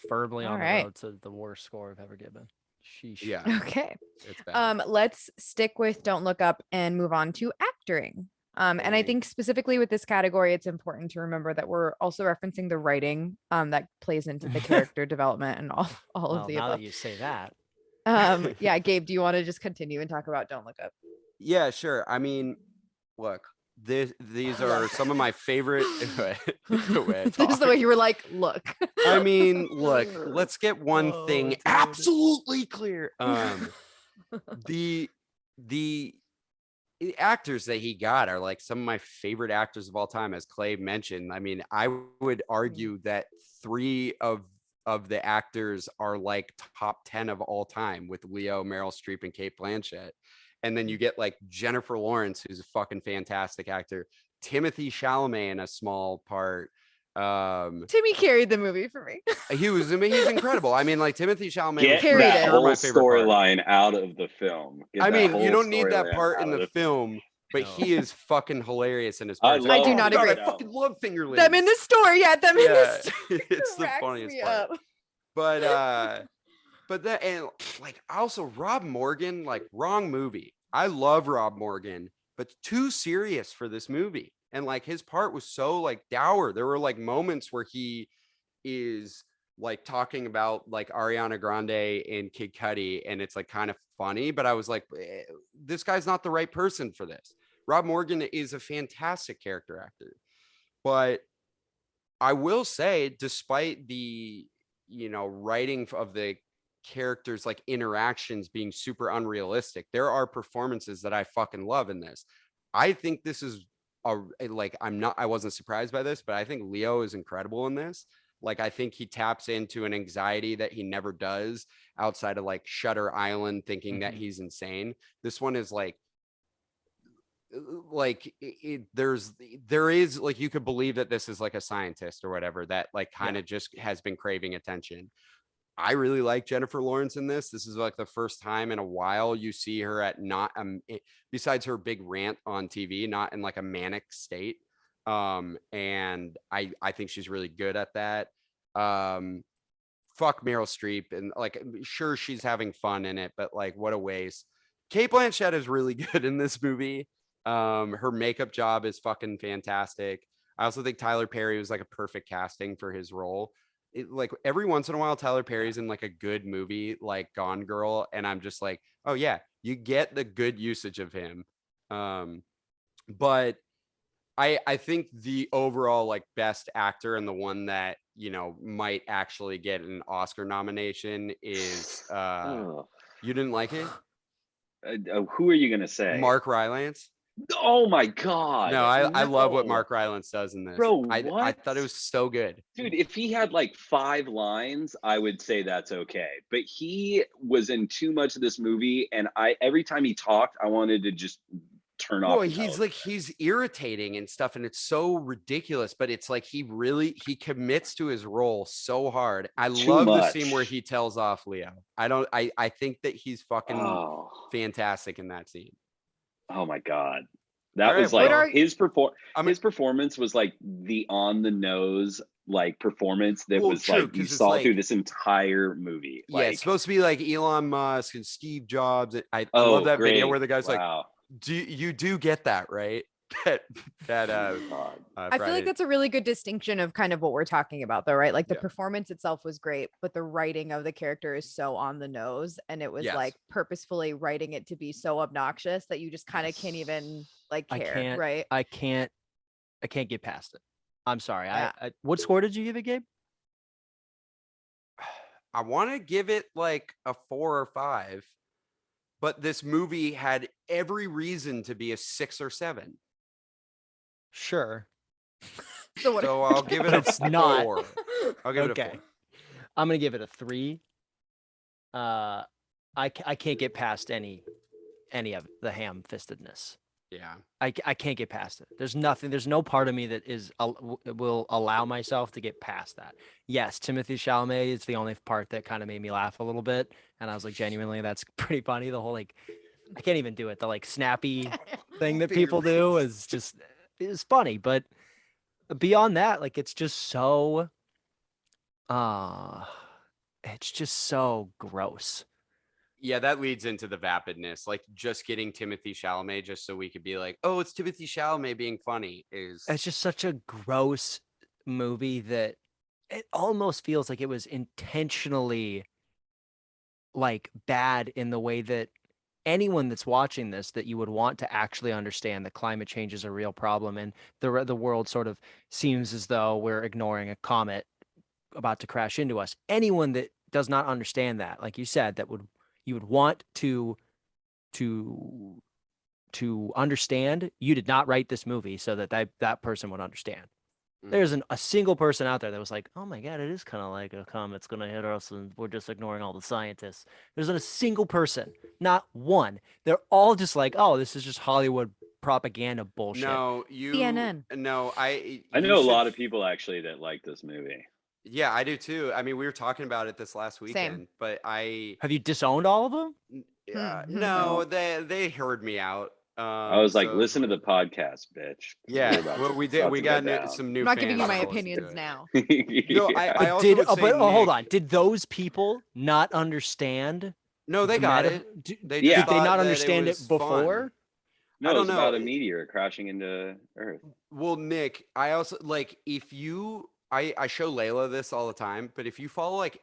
Firmly All on right. the road to the worst score I've ever given. Sheesh. Yeah. Okay. It's bad. Let's stick with Don't Look Up and move on to acting. And I think specifically with this category, it's important to remember that we're also referencing the writing that plays into the character development and all of the now above. that you say that. Yeah, Gabe, do you want to just continue and talk about Don't Look Up? Yeah, sure. I mean, look, these are some of my favorite This is the way you were like, look. I mean, look, let's get one thing dude. absolutely clear. The actors that he got are like some of my favorite actors of all time, as Clay mentioned. I mean, I would argue that 3 of the actors are like top 10 of all time with Leo, Meryl Streep, and Kate Blanchett. And then you get like Jennifer Lawrence, who's a fucking fantastic actor, Timothy Chalamet in a small part. Timmy carried the movie for me. He's incredible. I mean, like Timothy Chalamet Get Carried that it. whole my favorite part. storyline out of the film. Get I that mean, whole you don't need that storyline part out in of the film, but No. he is fucking hilarious in his I part. love I do not agree. I fucking love fingerlings. Them in the store. Yeah, them in the Yeah, store. it's the Cracks funniest me part. up. But that, and like also Rob Morgan, like wrong movie. I love Rob Morgan, but too serious for this movie. And like his part was so like dour. There were like moments where he is like talking about like Ariana Grande and Kid Cudi, and it's like kind of funny, but I was like, this guy's not the right person for this. Rob Morgan is a fantastic character actor, but I will say, despite the writing of the characters like interactions being super unrealistic, there are performances that I fucking love in this. I think this is I wasn't surprised by this, but I think Leo is incredible in this. Like, I think he taps into an anxiety that he never does outside of like Shutter Island, thinking that he's insane. This one is there is like, you could believe that this is like a scientist or whatever that like kind of just has been craving attention. I really like Jennifer Lawrence in this. This is like the first time in a while you see her at not besides her big rant on TV, not in like a manic state. And I think she's really good at that. Fuck Meryl Streep, and like, sure, she's having fun in it, but like, what a waste. Kate Blanchett is really good in this movie. Her makeup job is fucking fantastic. I also think Tyler Perry was like a perfect casting for his role. Like every once in a while, Tyler Perry's in like a good movie, like Gone Girl, and I'm just like, oh yeah, you get the good usage of him. But I think the overall like best actor and the one that might actually get an Oscar nomination is you didn't like it? Who are you gonna say? Mark Rylance. Oh my god. No, I love what No. Mark Rylance does in this. Bro, I what? thought it was so good. Dude, if he had like 5 lines, I would say that's okay. But he was in too much of this movie, and every time he talked, I wanted to just turn off. Well, he's irritating and stuff, and it's so ridiculous, but it's like he commits to his role so hard. I love the scene where he tells off Leo. I think that he's fucking fantastic in that scene. Oh my god. That was like his performance was like the on the nose like performance that was like you saw through this entire movie. Yeah, it's supposed to be like Elon Musk and Steve Jobs. I love that video where the guy's like, do you get that, right? I feel like that's a really good distinction of kind of what we're talking about though, right? Like the performance itself was great, but the writing of the character is so on the nose, and it was like purposefully writing it to be so obnoxious that you just kind of can't even like care, right? I can't get past it. I'm sorry. I what score did you give it, Gabe? I want to give it like a 4 or 5, but this movie had every reason to be a 6 or 7. Sure. So I'll give it a 4. I'll give it a 4. I'm gonna give it a 3. I can't get past any of the ham-fistedness. Yeah. I can't get past it. There's no part of me that will allow myself to get past that. Yes, Timothée Chalamet is the only part that kind of made me laugh a little bit, and I was like, genuinely, that's pretty funny. The whole like, I can't even do it. The like snappy thing that people do is funny, but beyond that, like it's just so gross. Yeah, that leads into the vapidness. Like just getting Timothée Chalamet just so we could be like, oh, it's Timothée Chalamet being funny it's just such a gross movie that it almost feels like it was intentionally like bad in the way that anyone that's watching this, that you would want to actually understand that climate change is a real problem, and the world sort of seems as though we're ignoring a comet about to crash into us. Anyone that does not understand that, like you said, you would want to understand. You did not write this movie so that person would understand. There isn't a single person out there that was like, oh my God, it is kind of like a comet's going to hit us and we're just ignoring all the scientists. There isn't a single person, not one. They're all just like, oh, this is just Hollywood propaganda bullshit. No, CNN. No, I know a lot of people actually that like this movie. Yeah, I do too. I mean, we were talking about it this last weekend, but have you disowned all of them? No, they heard me out. I was like, listen to the podcast, bitch. Yeah, well, we did. We got some new. I'm not giving you my opinions now. No, I also would say, hold on. Did those people not understand? No, they got it. Did they not understand it before? Fun. No, it's about a meteor crashing into Earth. Well, Nick, I also like if you. I show Layla this all the time, but if you follow like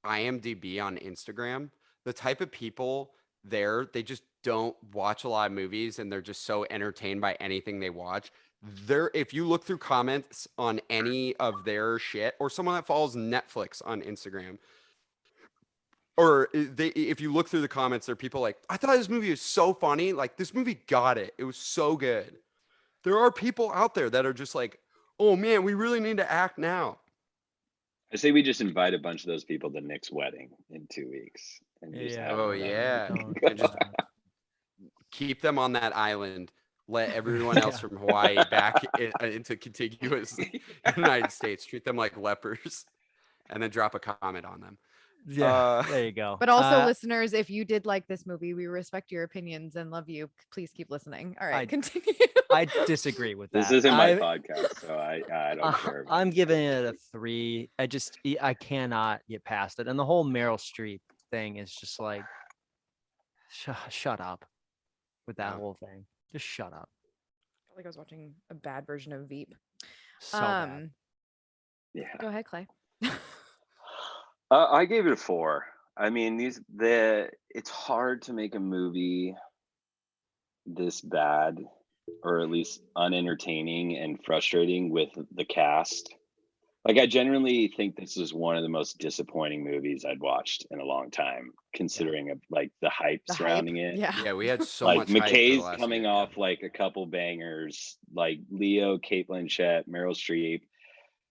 IMDb on Instagram, the type of people there, they just don't watch a lot of movies and they're just so entertained by anything they watch. If you look through comments on any of their shit, or someone that follows Netflix on Instagram, or if you look through the comments, there are people like, I thought this movie was so funny. Like, this movie got it. It was so good. There are people out there that are just like, oh man, we really need to act now. I say we just invite a bunch of those people to Nick's wedding in 2 weeks. And just and just keep them on that island. Let everyone else from Hawaii back into contiguous United States. Treat them like lepers, and then drop a comment on them. Yeah, there you go. But also, listeners, if you did like this movie, we respect your opinions and love you. Please keep listening. All right, continue. I disagree with that. This isn't my podcast, so I don't care. I'm giving it a 3. I cannot get past it, and the whole Meryl Streep thing is just like, shut up with that whole thing. Just shut up. I felt like I was watching a bad version of Veep. So bad. Yeah. Go ahead, Clay. I gave it a 4. I mean, it's hard to make a movie this bad, or at least unentertaining and frustrating with the cast. Like, I genuinely think this is one of the most disappointing movies I'd watched in a long time, considering like the hype surrounding it. Yeah, we had so like much McKay's hype coming off like a couple bangers, like Leo, Kate Blanchett, Meryl Streep,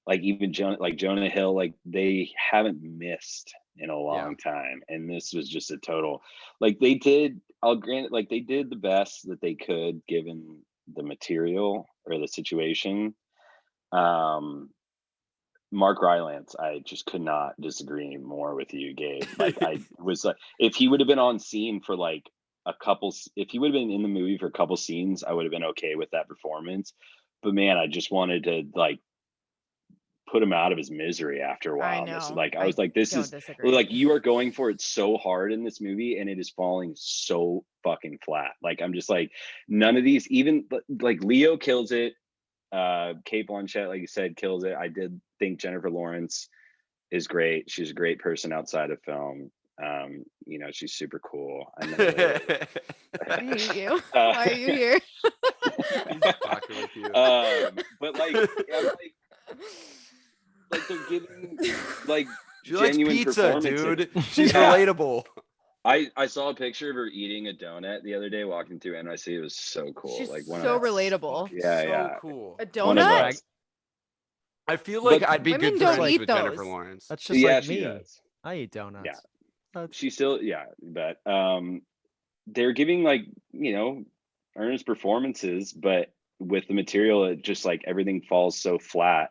like even Jonah Hill. Like, they haven't missed in a long time, and this was just a total. Like, I'll grant it, like they did the best that they could given the material or the situation. Mark Rylance, I just could not disagree more with you, Gabe. Like, I was like, if he would have been on scene for like if he would have been in the movie for a couple scenes, I would have been okay with that performance. But man, I just wanted to like put him out of his misery after a while. I know. Like I was like, this don't is disagree. like, you are going for it so hard in this movie, and it is falling so fucking flat. Like I'm just like, none of these, even like Leo kills it. Kate Blanchett, like you said, kills it. I did think Jennifer Lawrence is great. She's a great person outside of film. You know, she's super cool. I hate you. Why are you here? Talking with you. But like, I'm like they're giving like She likes genuine pizza, performances. dude. She's Yeah. relatable. I saw a picture of her eating a donut the other day walking through NYC. It was so cool. She's like so relatable. Yeah, so yeah. cool. A One of donut? us. I feel like But I'd be women good don't friends eat with Jennifer those. Lawrence. That's just Yeah, like she me. does. I eat donuts. Yeah. That's- She still, yeah, but they're giving like, you know, earnest performances, but with the material, it just like everything falls so flat.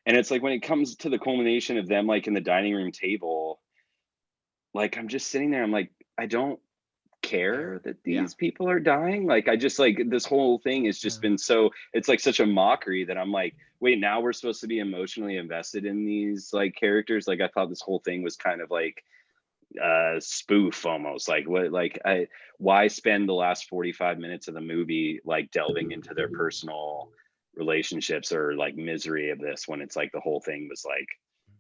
And it's like when it comes to the culmination of them like in the dining room table, like I'm just sitting there, I'm like, I don't care that these people are dying. Like I just like this whole thing has just been so, it's like such a mockery that I'm like, wait, now we're supposed to be emotionally invested in these like characters. Like I thought this whole thing was kind of like spoof almost. Like what, like why spend the last 45 minutes of the movie like delving into their personal relationships or like misery of this, when it's like the whole thing was like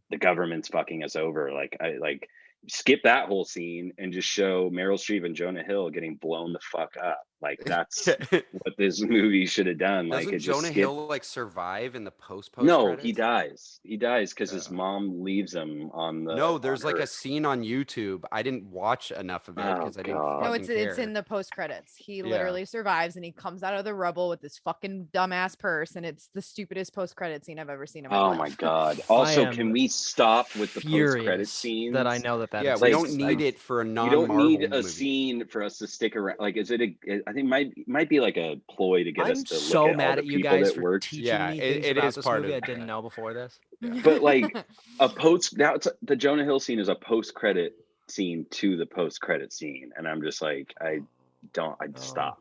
the government's fucking us over. Like I like skip that whole scene and just show Meryl Streep and Jonah Hill getting blown the fuck up. Like that's what this movie should have done. Doesn't Like it Jonah just Hill like survive in the post No, credits? he dies. He dies because his mom leaves him on the. No, there's on like a Earth. scene on YouTube. I didn't watch enough of it because I didn't God. No, fucking it's care. in the post credits. He literally survives and he comes out of the rubble with this fucking dumbass purse, and it's the stupidest post credit scene I've ever seen in my life. Oh my God. Also, am can we stop with the post credit Furious scenes? that I know that Yeah, exists. we don't need it for a You non-Marvel don't need a movie. scene for us to stick around. Like, is it I think might be like a ploy to get us I'm to so look at mad all the at you people guys that for worked. teaching Yeah, me it- things it about is this part movie I of didn't that. know before this. But like a post, now it's the Jonah Hill scene is a post credit scene to the post credit scene, and I'm just like, I'd stop.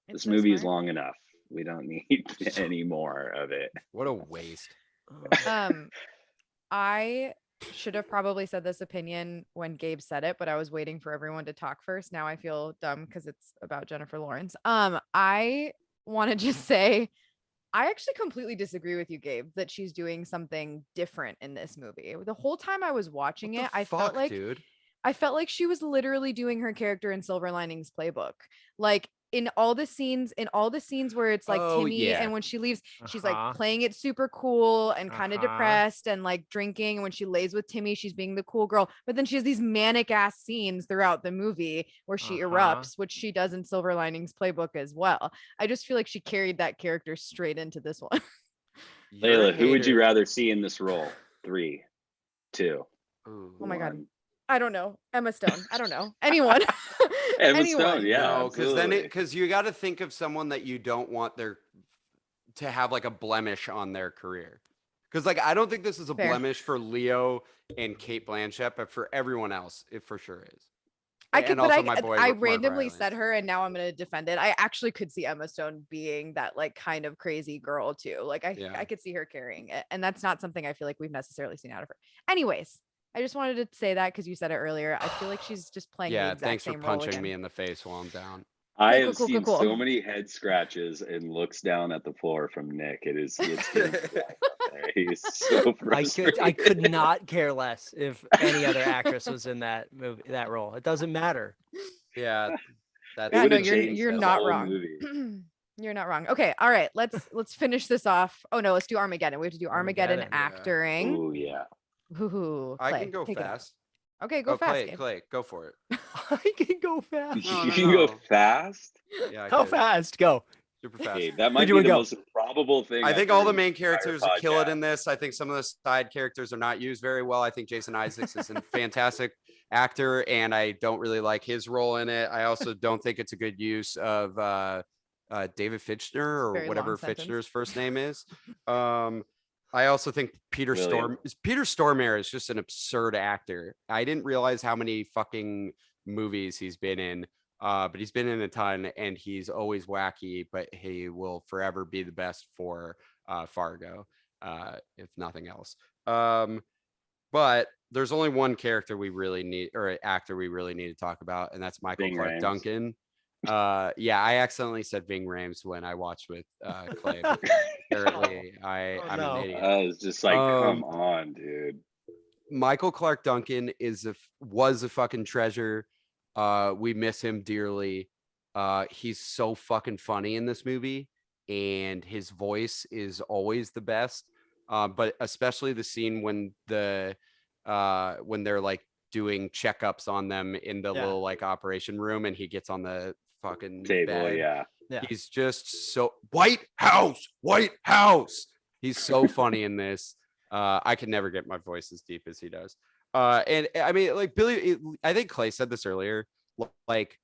It's This so movie is smart. long enough. We don't need any more of it. What a waste. I should have probably said this opinion when Gabe said it, but I was waiting for everyone to talk first. Now I feel dumb because it's about Jennifer Lawrence. I want to just say I actually completely disagree with you, Gabe, that she's doing something different in this movie. The whole time I was watching it, I felt like dude. I felt like she was literally doing her character in Silver Linings Playbook. Like in all the scenes where it's like Oh, Timmy yeah. and when she leaves, she's Uh-huh. like playing it super cool and kind of Uh-huh. depressed and like drinking. And when she lays with Timmy, she's being the cool girl. But then she has these manic ass scenes throughout the movie where she erupts, which she does in Silver Linings Playbook as well. I just feel like she carried that character straight into this one. Layla, who would you rather see in this role? 3, 2. Ooh. Oh my God. 1. I don't know. Emma Stone. I don't know. Anyone. Emma Stone, yeah. No, absolutely. because you got to think of someone that you don't want to have like a blemish on their career. Because like I don't think this is a Fair. blemish for Leo and Kate Blanchett, but for everyone else, it for sure is. I could, And but also my boy, I Mark randomly Rylance. said her, and now I'm gonna defend it. I actually could see Emma Stone being that like kind of crazy girl too. Like I could see her carrying it, and that's not something I feel like we've necessarily seen out of her. Anyways, I just wanted to say that because you said it earlier. I feel like she's just playing the Yeah, exact thanks for same role punching again. me in the face while I'm down. I Cool, have cool, cool, seen cool, so cool. many head scratches and looks down at the floor from Nick. It's getting black up there. He's so frustrated. I could not care less if any other actress was in that movie, that role. It doesn't matter. Yeah, that's It Yeah, no, would've you're changed the not whole wrong. movie. You're not wrong. Okay, all right. Let's finish this off. Oh no, let's do Armageddon. We have to do Armageddon, Armageddon, yeah. actoring. Oh yeah. Ooh, I Clay, can go take it out. fast. Okay, go fast. Clay, Gabe. Clay, go for it. I can go fast. No, you no, can go no. fast. Yeah, I How could. fast? Go. Super fast. Okay, that might Did be you the go? most improbable thing. I I've think all heard the in main this entire characters kill it podcast. in this. I think some of the side characters are not used very well. I think Jason Isaacs is a fantastic actor, and I don't really like his role in it. I also don't think it's a good use of David Fitchner or Very whatever long sentence. Fitchner's first name is. I also think Peter William. Stormare is just an absurd actor. I didn't realize how many fucking movies he's been in. But he's been in a ton and he's always wacky, but he will forever be the best for Fargo. if nothing else. But there's only one character we really need, or actor we really need to talk about, and that's Michael Ving Clark Rhames. Duncan. Yeah, I accidentally said Ving Rhames when I watched with Clay. But apparently, I'm no. an idiot. I was just like, come on, dude. Michael Clark Duncan was a fucking treasure. We miss him dearly. He's so fucking funny in this movie, and his voice is always the best. But especially the scene when they're like doing checkups on them in the little like operation room, and he gets on the fucking Table, bed. yeah. He's just so White House. He's so funny in this. I can never get my voice as deep as he does. And I mean, like I think Clay said this earlier, like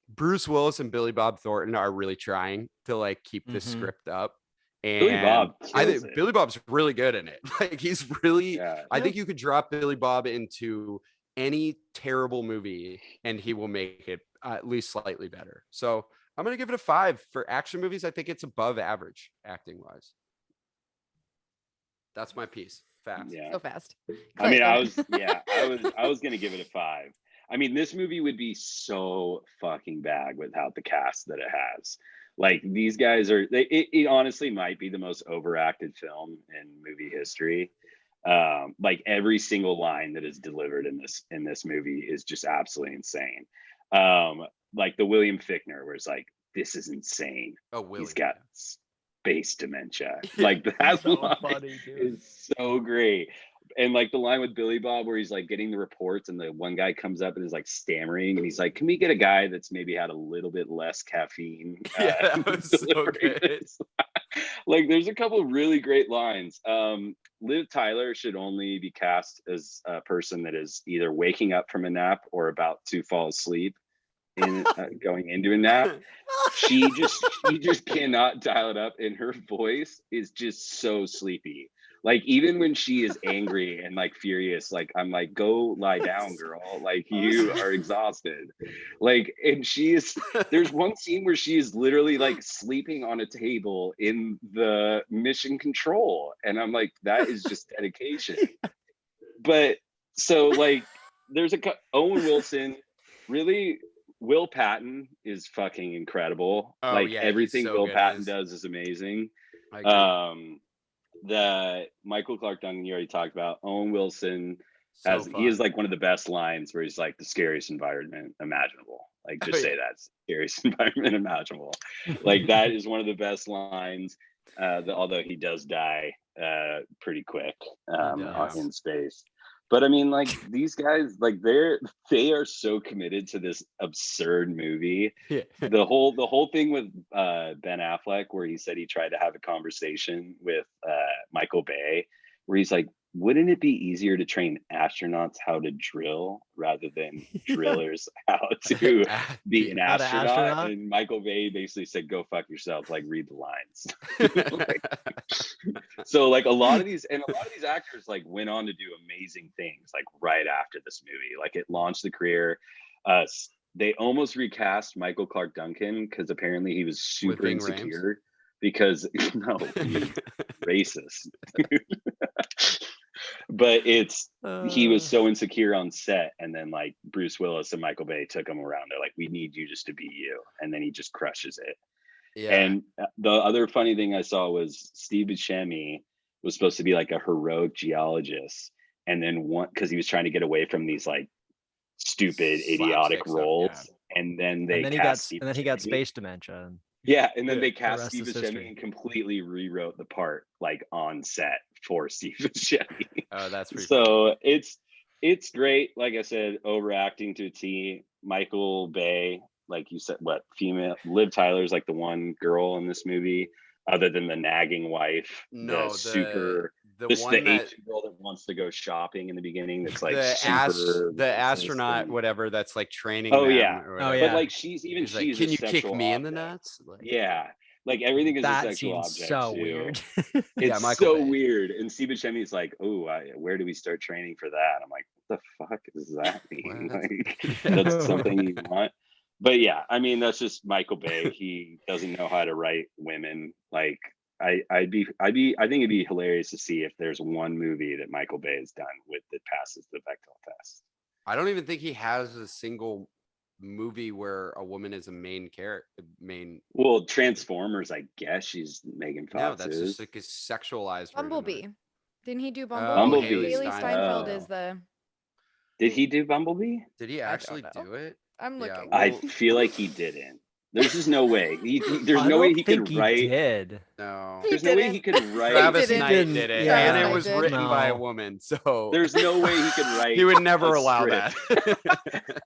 Bruce Willis and Billy Bob Thornton are really trying to like keep this script up. And Billy Bob I think kills it. Billy Bob's really good in it. Like he's really, Yeah. I think you could drop Billy Bob into any terrible movie and he will make it at least slightly better. So I'm going to give it a 5 for action movies. I think it's above average acting wise. That's my piece. Fast. Yeah. So fast. I mean, I was going to give it a 5. I mean, this movie would be so fucking bad without the cast that it has. Like these guys are, it honestly might be the most overacted film in movie history. Like every single line that is delivered in this movie is just absolutely insane. Like the William Fichtner, where it's like, this is insane. Oh, William. He's got space dementia. Like that so line funny, dude. is so great. And like the line with Billy Bob where he's like getting the reports and the one guy comes up and is like stammering and he's like, can we get a guy that's maybe had a little bit less caffeine? Yeah, that was so good. Like there's a couple of really great lines. Liv Tyler should only be cast as a person that is either waking up from a nap or about to fall asleep in going into a nap. She just cannot dial it up, and her voice is just so sleepy. Like even when she is angry and like furious, like I'm like, go lie down, girl. Like you are exhausted. Like, and there's one scene where she is literally like sleeping on a table in the mission control. And I'm like, that is just dedication. But so like there's Owen Wilson, really. Will Patton is fucking incredible. Oh, like yeah, everything so Will good Patton does is amazing. The Michael Clark Duncan you already talked about. Owen Wilson he is like one of the best lines where he's like the scariest environment imaginable. Like just say that scariest environment imaginable. Like that is one of the best lines. Although he does die pretty quick in space. But I mean, like these guys, like they are so committed to this absurd movie. Yeah. The whole thing with Ben Affleck, where he said he tried to have a conversation with Michael Bay, where he's like, wouldn't it be easier to train astronauts how to drill rather than drillers how to be an astronaut? And Michael Bay basically said, go fuck yourself, like read the lines. So like a lot of these actors like went on to do amazing things like right after this movie. Like it launched the career. They almost recast Michael Clark Duncan because apparently he was super insecure because racist. But he was so insecure on set, and then like Bruce Willis and Michael Bay took him around. They're like, we need you just to be you, and then he just crushes it. Yeah. And the other funny thing I saw was Steve Buscemi was supposed to be like a heroic geologist, and then because he was trying to get away from these like stupid idiotic roles, and then he got space dementia. Yeah, and then they cast Steve Buscemi and completely rewrote the part like on set for Steve Buscemi. Oh, that's pretty so funny. It's great. Like I said, overacting to a T. Michael Bay, like you said, female Liv Tyler's like the one girl in this movie, other than the nagging wife. No, the Asian girl that wants to go shopping in the beginning. That's like the astronaut, whatever. That's like training. Oh yeah, But like she's like, can you kick me in the nuts? Like, yeah. Like everything is a sexual object. So too. Weird. It's so weird. And Steve Buscemi's like, "Oh, where do we start training for that?" I'm like, "What the fuck does that mean?" Like, that's something you want. But yeah, I mean, that's just Michael Bay. He doesn't know how to write women. Like, I think it'd be hilarious to see if there's one movie that Michael Bay has done with that passes the Bechdel test. I don't even think he has a single movie where a woman is a main character. Well, Transformers, I guess she's Megan Fox. No, that's just like a sexualized Bumblebee. Didn't he do Bumblebee? Bumblebee. Haley Steinfeld is the. Did he do Bumblebee? Did he actually do it? I'm looking. I feel like he didn't. There's just no way. There's no way he could write. Did. No. There's no way he could write. Travis Knight did it, Yeah. and it was Travis written by a woman. So there's no way he could write. He would never a allow script. that.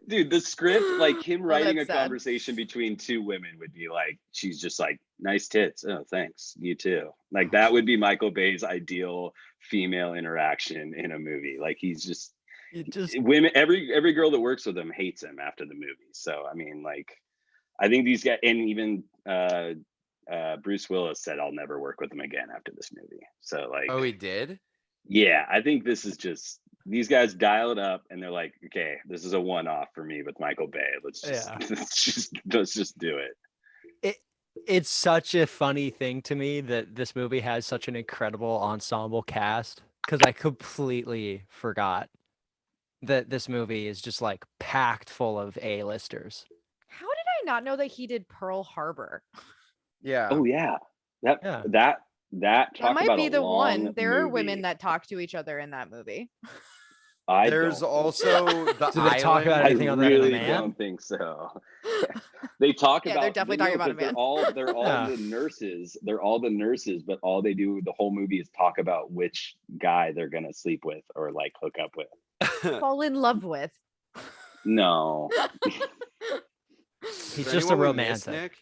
Dude, the script, like him writing a that's sad. conversation between two women would be like, she's just like, nice tits. Oh, thanks. You too. Like that would be Michael Bay's ideal female interaction in a movie. Like he's just women. Every girl that works with him hates him after the movie. So I mean, like, I think these guys, and even Bruce Willis said, "I'll never work with him again after this movie." So like, Oh, he did? Yeah, I think this is just these guys dial it up, and they're like, "Okay, this is a one-off for me with Michael Bay. Let's just do it." It's such a funny thing to me that this movie has such an incredible ensemble cast, because I completely forgot that this movie is just like packed full of A-listers. How did I not know that he did Pearl Harbor? Yeah. Oh yeah, that might be the one. There are women that talk to each other in that movie. There's also the Do they talk about anything other than a man? I don't think so. They talk about. They're definitely talking about a man. They're all the nurses. They're all the nurses, but all they do the whole movie is talk about which guy they're gonna sleep with or like hook up with. Fall in love with. No. He's just a romantic.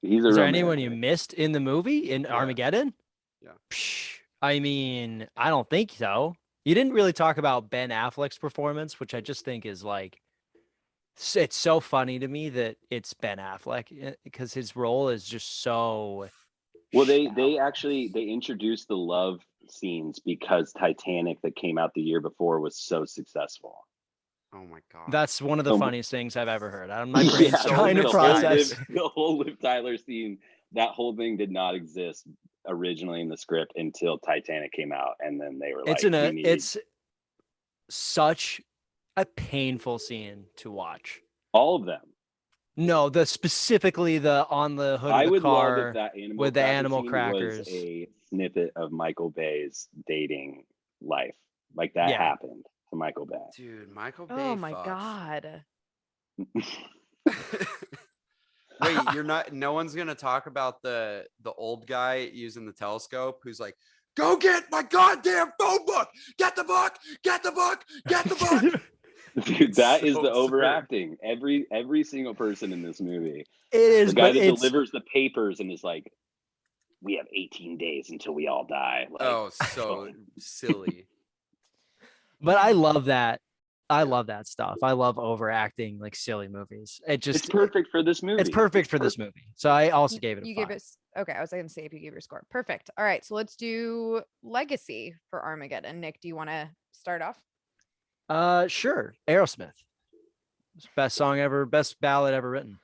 Is there anyone you missed in the movie in Armageddon? Yeah. I mean, I don't think so. You didn't really talk about Ben Affleck's performance, which I just think is like, it's so funny to me that it's Ben Affleck because his role is just so. Well, they introduced the love scenes because Titanic that came out the year before was so successful. Oh my god, that's one of the funniest things I've ever heard. My brain's trying to process the whole Liv Tyler scene. That whole thing did not exist originally in the script until Titanic came out, and then they were it's such a painful scene to watch. All of them. No, specifically the on the hood of the car with the animal crackers. Was a snippet of Michael Bay's dating life, like that happened to Michael Bay. Dude, Michael Bay. Oh my god. Wait, no one's gonna talk about the old guy using the telescope who's like, go get my goddamn phone book, get the book. Dude, that is the overacting. Every single person in this movie. It is the guy that delivers the papers and is like, we have 18 days until we all die. Like, oh, so silly. But I love that. I love that stuff. I love overacting like silly movies. It's perfect for this movie. It's perfect for this movie. So I also gave it a 5. Gave it, okay, I was going to say if you gave your score. Perfect. All right, so let's do legacy for Armageddon. Nick, do you want to start off? Sure. Aerosmith. Best song ever, best ballad ever written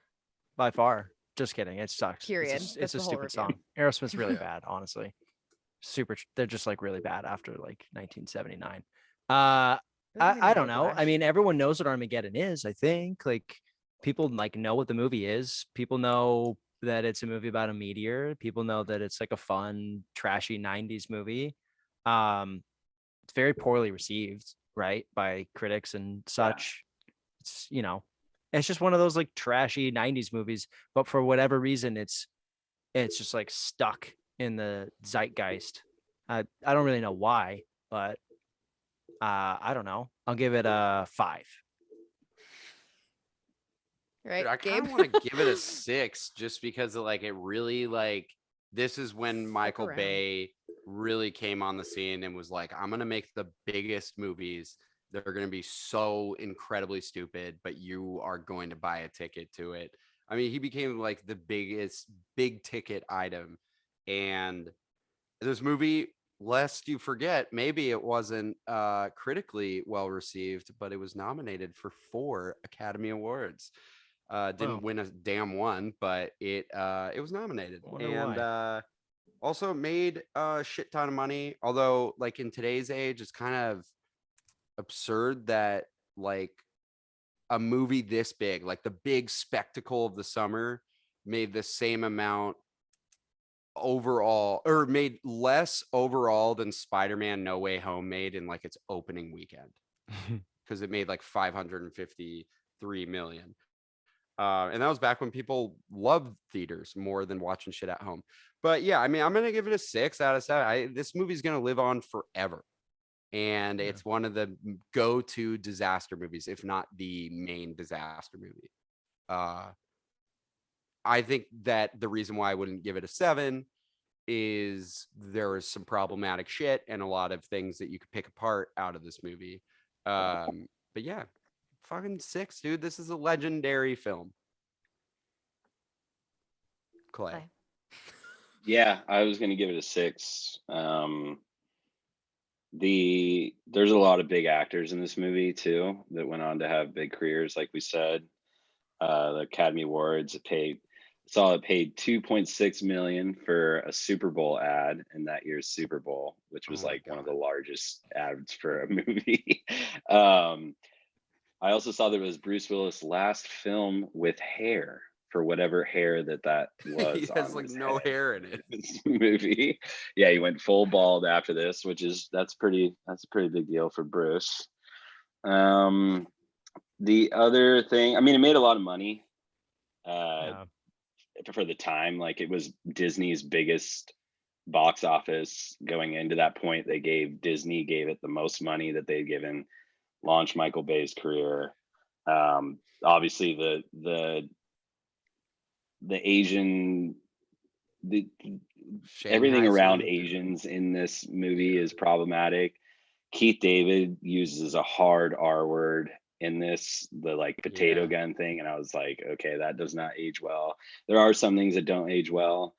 by far. Just kidding. It sucks. Period. It's a stupid song. Aerosmith's really bad, honestly. They're just like really bad after like 1979. I don't know. I mean, everyone knows what Armageddon is, I think. Like people like know what the movie is. People know that it's a movie about a meteor. People know that it's like a fun, trashy 90s movie. It's very poorly received, right, by critics and such. It's, it's just one of those like trashy 90s movies, but for whatever reason it's just like stuck in the zeitgeist. I don't really know why, but I don't know. I'll give it a 5. Right. Dude, I kind of want to give it a 6 just because it really this is when Michael Bay really came on the scene and was like, I'm going to make the biggest movies. They're going to be so incredibly stupid, but you are going to buy a ticket to it. I mean, he became like the biggest big ticket item. And this movie, lest you forget, maybe it wasn't critically well received, but it was nominated for 4 Academy Awards. Didn't win a damn one, but it was nominated. And Also made a shit ton of money. Although, like in today's age, it's kind of absurd that like a movie this big, like the big spectacle of the summer, made the same amount overall, or made less overall than Spider-Man No Way Home made in like its opening weekend, because it made like 553 million. And that was back when people loved theaters more than watching shit at home. But yeah, I mean, I'm gonna give it a 6 out of 7. This movie's gonna live on forever, and it's one of the go-to disaster movies, if not the main disaster movie. I think that the reason why I wouldn't give it a 7 is there is some problematic shit and a lot of things that you could pick apart out of this movie. But yeah, fucking 6, dude. This is a legendary film. Clay. Yeah, I was gonna give it a 6. There's a lot of big actors in this movie too that went on to have big careers, like we said. The Academy Awards it paid 2.6 million for a Super Bowl ad in that year's Super Bowl, which was like one of the largest ads for a movie. I also saw that it was Bruce Willis' last film with hair, for whatever hair that was. He has like no hair in it. This movie. Yeah, he went full bald after this, which is that's a pretty big deal for Bruce. The other thing, I mean, it made a lot of money for the time. Like it was Disney's biggest box office going into that point. Disney gave it the most money that they'd given, launched Michael Bay's career. Obviously the Asian, everything around Asians in this movie is problematic. Keith David uses a hard R word in this, the like potato gun thing, and I was like, okay, that does not age well. There are some things that don't age well,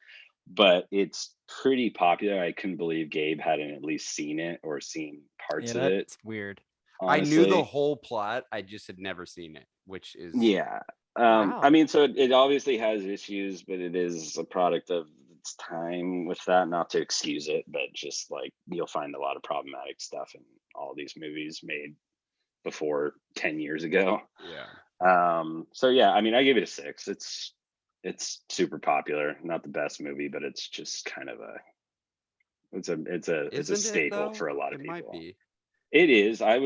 but it's pretty popular. I couldn't believe Gabe hadn't at least seen it or seen parts of it. It's weird. Honestly. I knew the whole plot, I just had never seen it, which is wow. I mean, so it obviously has issues, but it is a product of its time with that. Not to excuse it, but just like you'll find a lot of problematic stuff in all these movies made before 10 years ago. So yeah, I mean, I give it a 6. It's super popular. Not the best movie, but it's just kind of it's a staple for a lot of people. Might be. It is. I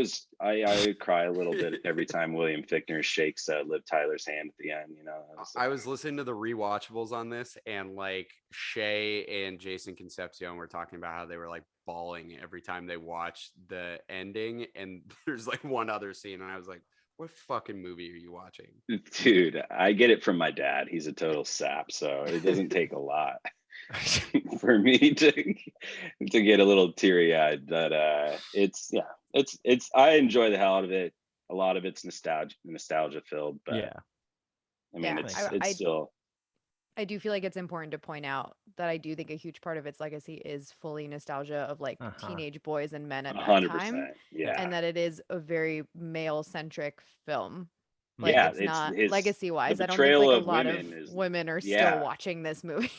cry a little bit every time William Fichtner shakes Liv Tyler's hand at the end. You know, I was listening to the rewatchables on this, and like Shay and Jason Concepcion were talking about how they were like bawling every time they watched the ending. And there's like one other scene, and I was like, "What fucking movie are you watching?" Dude, I get it from my dad. He's a total sap, so it doesn't take a lot for me to get a little teary-eyed. But it's I enjoy the hell out of it. A lot of it's nostalgia filled, but I mean, it's still. I do feel like it's important to point out that I do think a huge part of its legacy is fully nostalgia of like teenage boys and men at that 100%, time. And that it is a very male-centric film. Like it's not legacy-wise. I don't think like a lot of women are still watching this movie.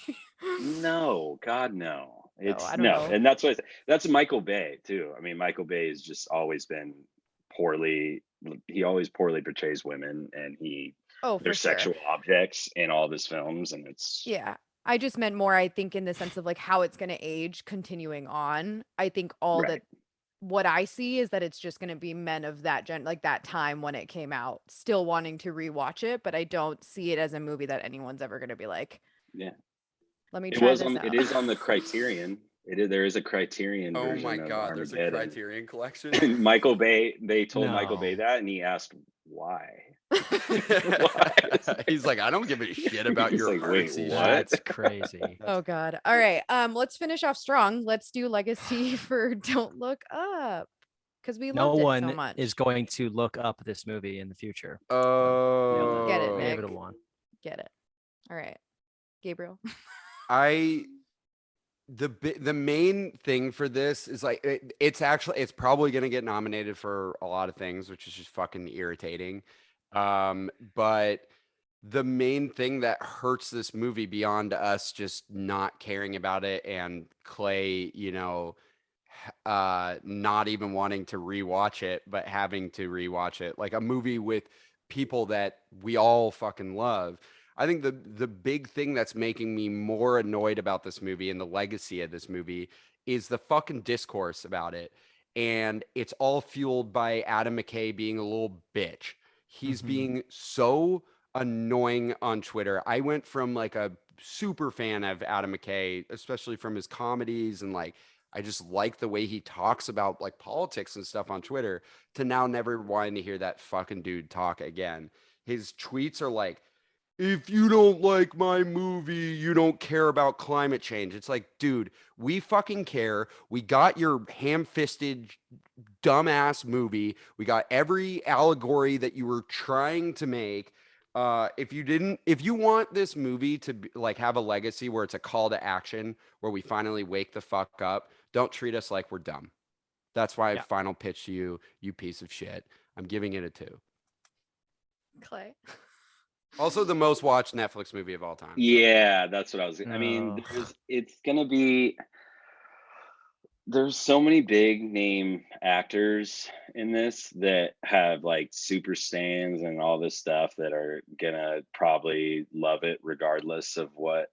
No, God, no. It's I don't know. And that's Michael Bay too. I mean, Michael Bay has just always been he always poorly portrays women, and they're sexual objects in all of his films, and it's I just meant more, I think, in the sense of like how it's going to age continuing on. I think what I see is that it's just going to be men of that like that time when it came out, still wanting to rewatch it, but I don't see it as a movie that anyone's ever going to be like, let me try this out. It is on the Criterion. There is a Criterion version. Oh my God, there's a Criterion collection. Michael Bay, they told Michael Bay that, and he asked why. He's like, I don't give a shit about your artsy. That's crazy. Oh God. All right. Let's finish off strong. Let's do legacy for Don't Look Up, because we loved it so much. No one is going to look up this movie in the future. Oh, get it, Nick. Give it a 1. Get it. All right, Gabriel. The main thing for this is like it's probably going to get nominated for a lot of things, which is just fucking irritating. But the main thing that hurts this movie beyond us just not caring about it and Clay, not even wanting to rewatch it, but having to rewatch it, like a movie with people that we all fucking love. I think the big thing that's making me more annoyed about this movie and the legacy of this movie is the fucking discourse about it. And it's all fueled by Adam McKay being a little bitch. He's being so annoying on Twitter. I went from like a super fan of Adam McKay, especially from his comedies, and like I just like the way he talks about like politics and stuff on Twitter, to now never wanting to hear that fucking dude talk again. His tweets are like, if you don't like my movie, you don't care about climate change. It's like, dude, we fucking care. We got your ham-fisted dumbass movie. We got every allegory that you were trying to make. If you want this movie to be, like have a legacy where it's a call to action, where we finally wake the fuck up, don't treat us like we're dumb. That's why I final pitch to you, you piece of shit. I'm giving it a 2. Clay. Also, the most watched Netflix movie of all time. Yeah, that's what I was. I mean, there's so many big name actors in this that have like super stands and all this stuff that are gonna probably love it regardless of what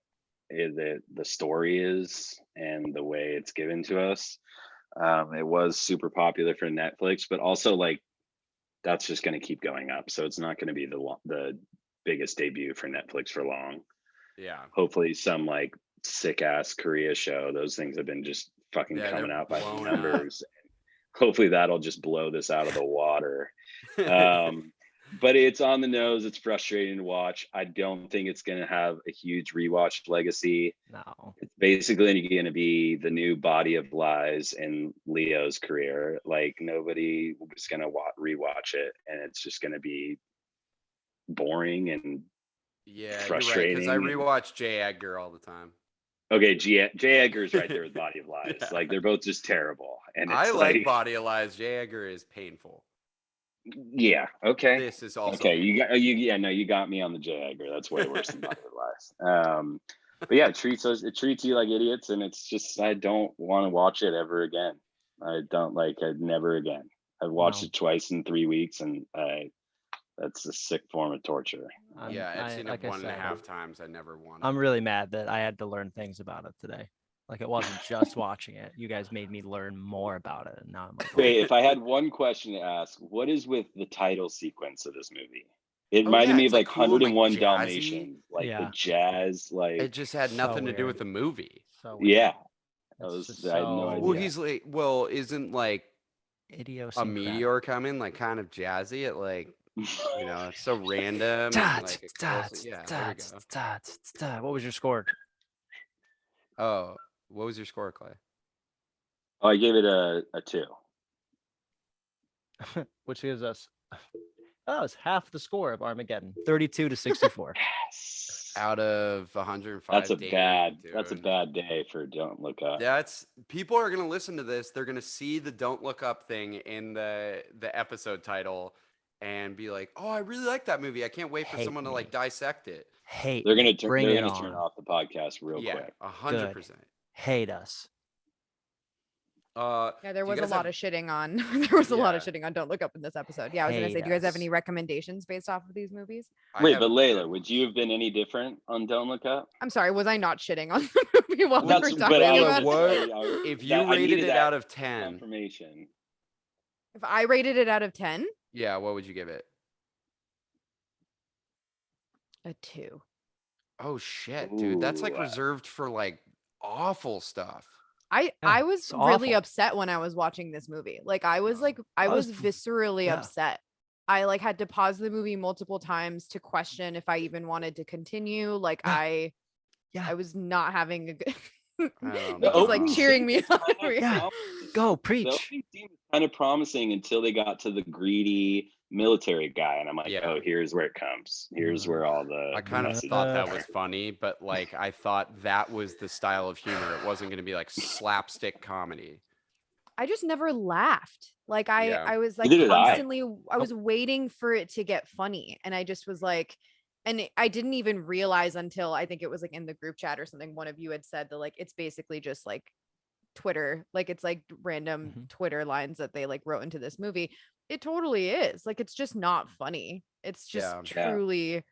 the story is and the way it's given to us. It was super popular for Netflix, but also like that's just going to keep going up. So it's not going to be the biggest debut for Netflix for long. Yeah. Hopefully some like sick ass Korea show. Those things have been just fucking coming out by the numbers. Hopefully that'll just blow this out of the water. But it's on the nose. It's frustrating to watch. I don't think it's going to have a huge rewatch legacy. No. It's basically going to be the new Body of Lies in Leo's career. Like nobody is going to rewatch it, and it's just going to be boring and frustrating. Because I rewatch J. Edgar all the time. Okay, J. Edgar's right there with Body of Lies. Yeah. Like they're both just terrible. And it's I like Body of Lies. J. Edgar is painful. Yeah. Okay. This is also okay. Painful. You got me on the J. Edgar. That's way worse than Body of Lies. But yeah, it treats you like idiots, and it's just I don't want to watch it ever again. I don't like it never again. I've watched it twice in 3 weeks, and that's a sick form of torture. I've seen it 1.5 times. I never wanted. I'm really mad that I had to learn things about it today. Like it wasn't just watching it. You guys made me learn more about it. And now I'm like, wait, if I had one question to ask, what is with the title sequence of this movie? It reminded me of like cool, 101 like Dalmatians, like the jazz, like it just had nothing to do with the movie. So yeah. I had no idea. Well, he's like, isn't like a meteor coming like kind of jazzy at like it's so random. What was your score? Oh, what was your score, Clay? Oh, I gave it a 2. Which gives us it's half the score of Armageddon, 32-64. Yes. Out of 105. That's a bad day for Don't Look Up. People are gonna listen to this. They're gonna see the Don't Look Up thing in the episode title and be like, "Oh, I really like that movie. I can't wait for someone to like dissect it." They're gonna turn off the podcast real quick. 100%. Hate us. There was a lot of shitting on. There was a lot of shitting on Don't Look Up in this episode. Yeah, I was gonna say, do you guys have any recommendations based off of these movies? Wait, but Layla, would you have been any different on Don't Look Up? I'm sorry, was I not shitting on the movie while we were talking about it? If you rated it out of 10, information. If I rated it out of 10, yeah, what would you give it? A 2. Oh shit, dude, that's like reserved for like awful stuff. I was really upset when I was watching this movie. Like I was viscerally upset. I like had to pause the movie multiple times to question if I even wanted to continue. Like I was not having a good it was like cheering me up. Go preach. The opening seemed kind of promising until they got to the greedy military guy, and I'm like, oh, here's where it comes. Here's where all the I kind of thought that was funny, but like I thought that was the style of humor. It wasn't going to be like slapstick comedy. I just never laughed. Like I was like constantly I was waiting for it to get funny, and I just was like, And I didn't even realize until I think it was like in the group chat or something, one of you had said that like it's basically just like Twitter, like it's like random Twitter lines that they like wrote into this movie. It totally is. Like it's just not funny. It's just truly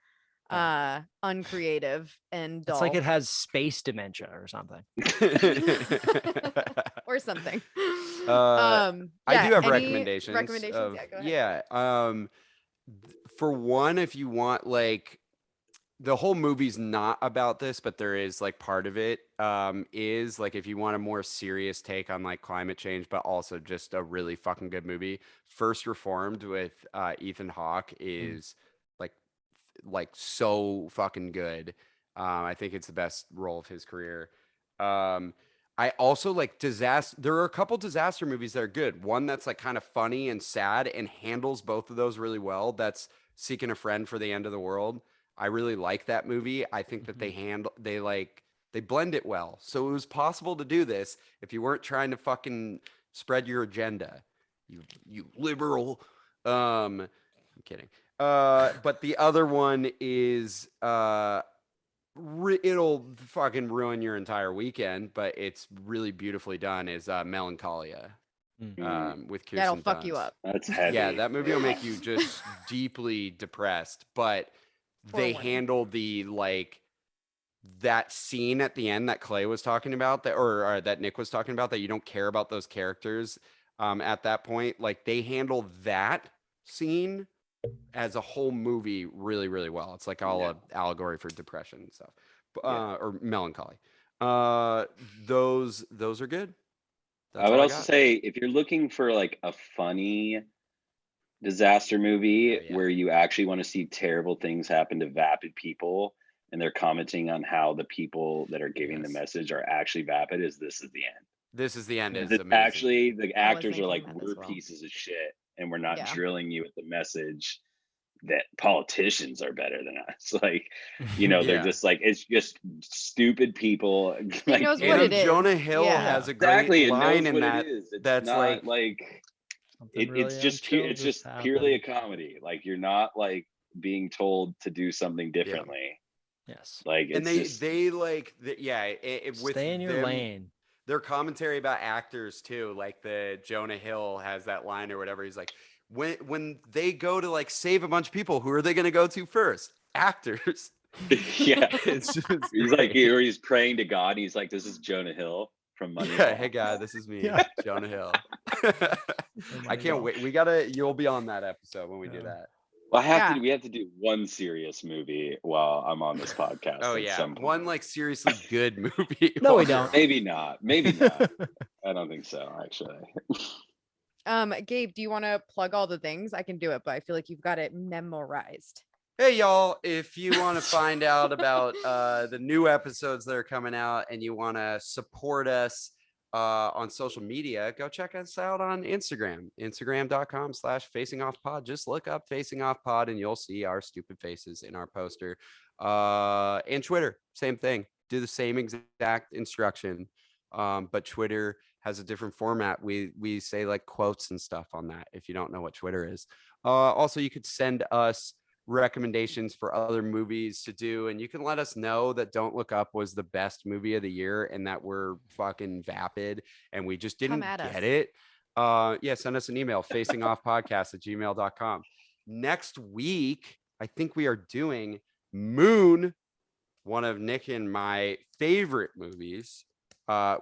uncreative and dull. It's like it has space dementia or something. Or something. I do have recommendations. Recommendations? Yeah, go ahead. For one, if you want like the whole movie's not about this, but there is like part of it is like if you want a more serious take on like climate change, but also just a really fucking good movie. First Reformed with Ethan Hawke is like so fucking good. I think it's the best role of his career. I also like disaster. There are a couple disaster movies that are good. One that's like kind of funny and sad and handles both of those really well. That's Seeking a Friend for the End of the World. I really like that movie. I think that they blend it well. So it was possible to do this if you weren't trying to fucking spread your agenda. You liberal. I'm kidding. But the other one is it'll fucking ruin your entire weekend, but it's really beautifully done. Is Melancholia with Kirsten That'll fuck Dunst. you up. That's heavy. Yeah, that movie will make you just deeply depressed. But they handled the like that scene at the end that Clay was talking about, that or that Nick was talking about, that you don't care about those characters at that point. Like they handle that scene as a whole movie really, really well. It's like all an allegory for depression and stuff, or melancholy. Those are good. I would also say if you're looking for like a funny disaster movie where you actually want to see terrible things happen to vapid people and they're commenting on how the people that are giving the message are actually vapid, is This Is the End. This Is the End is amazing. Actually, the actors are like, we're pieces of shit and we're not drilling you with the message that politicians are better than us. Like, you know, they're just like, it's just stupid people. He knows what it is. Jonah Hill has a great line in that. That's not like it's just purely a comedy. Like you're not like being told to do something differently. Yes. Like, and they like with stay in your lane. Their commentary about actors too, like the Jonah Hill has that line or whatever. He's like, when they go to like save a bunch of people, who are they going to go to first? Actors. Yeah. It's just he's like, he's praying to God. He's like, this is Jonah Hill from Money. Yeah, hey God, this is me, Jonah Hill. I can't wait. You'll be on that episode when we do that. Well, we have to do one serious movie while I'm on this podcast. Oh yeah, one like seriously good movie. No, we don't. Maybe not. I don't think so, actually. Gabe, do you want to plug all the things? I can do it, but I feel like you've got it memorized. Hey y'all, if you want to find out about the new episodes that are coming out and you want to support us on social media, go check us out on instagram.com/facingoffpod. Just look up Facing Off Pod and you'll see our stupid faces in our poster. And Twitter, same thing, do the same exact instruction, but Twitter has a different format. We say like quotes and stuff on that if you don't know what Twitter is. Also, you could send us recommendations for other movies to do, and you can let us know that Don't Look Up was the best movie of the year and that we're fucking vapid and we just didn't get it. Send us an email, facingoffpodcast@gmail.com. Next week, I think we are doing Moon, one of Nick and my favorite movies,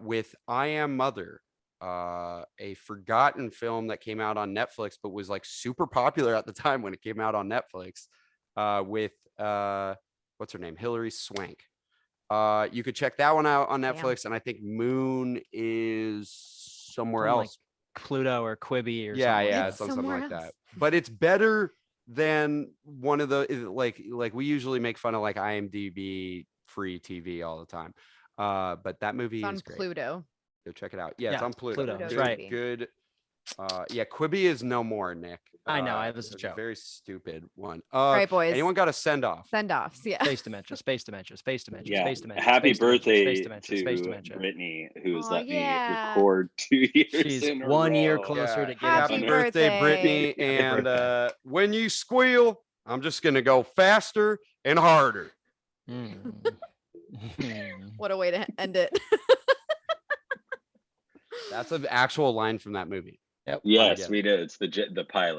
with I Am Mother, a forgotten film that came out on Netflix but was like super popular at the time when it came out on Netflix, with what's her name, Hilary Swank. You could check that one out on Netflix. And I think Moon is somewhere else, like Pluto or Quibi or something like that. But it's better than one of the like we usually make fun of like IMDb free TV all the time. But that movie is great. Pluto. Go check it out. Yeah, it's on Pluto. That's right. Good. Quibi is no more, Nick. I know. I was a joke. Very stupid one. All right, boys. Anyone got a send off? Send offs. Yeah. Space dementia. Space dementia. Space dementia. Yeah. Space dementia. Happy birthday space dementia. Brittany, who's let me record 2 years. She's in a 1 year row. closer to getting Happy birthday, Brittany. And when you squeal, I'm just gonna go faster and harder. What a way to end it. That's an actual line from that movie. Yep. Yes, we do. It's the pilot.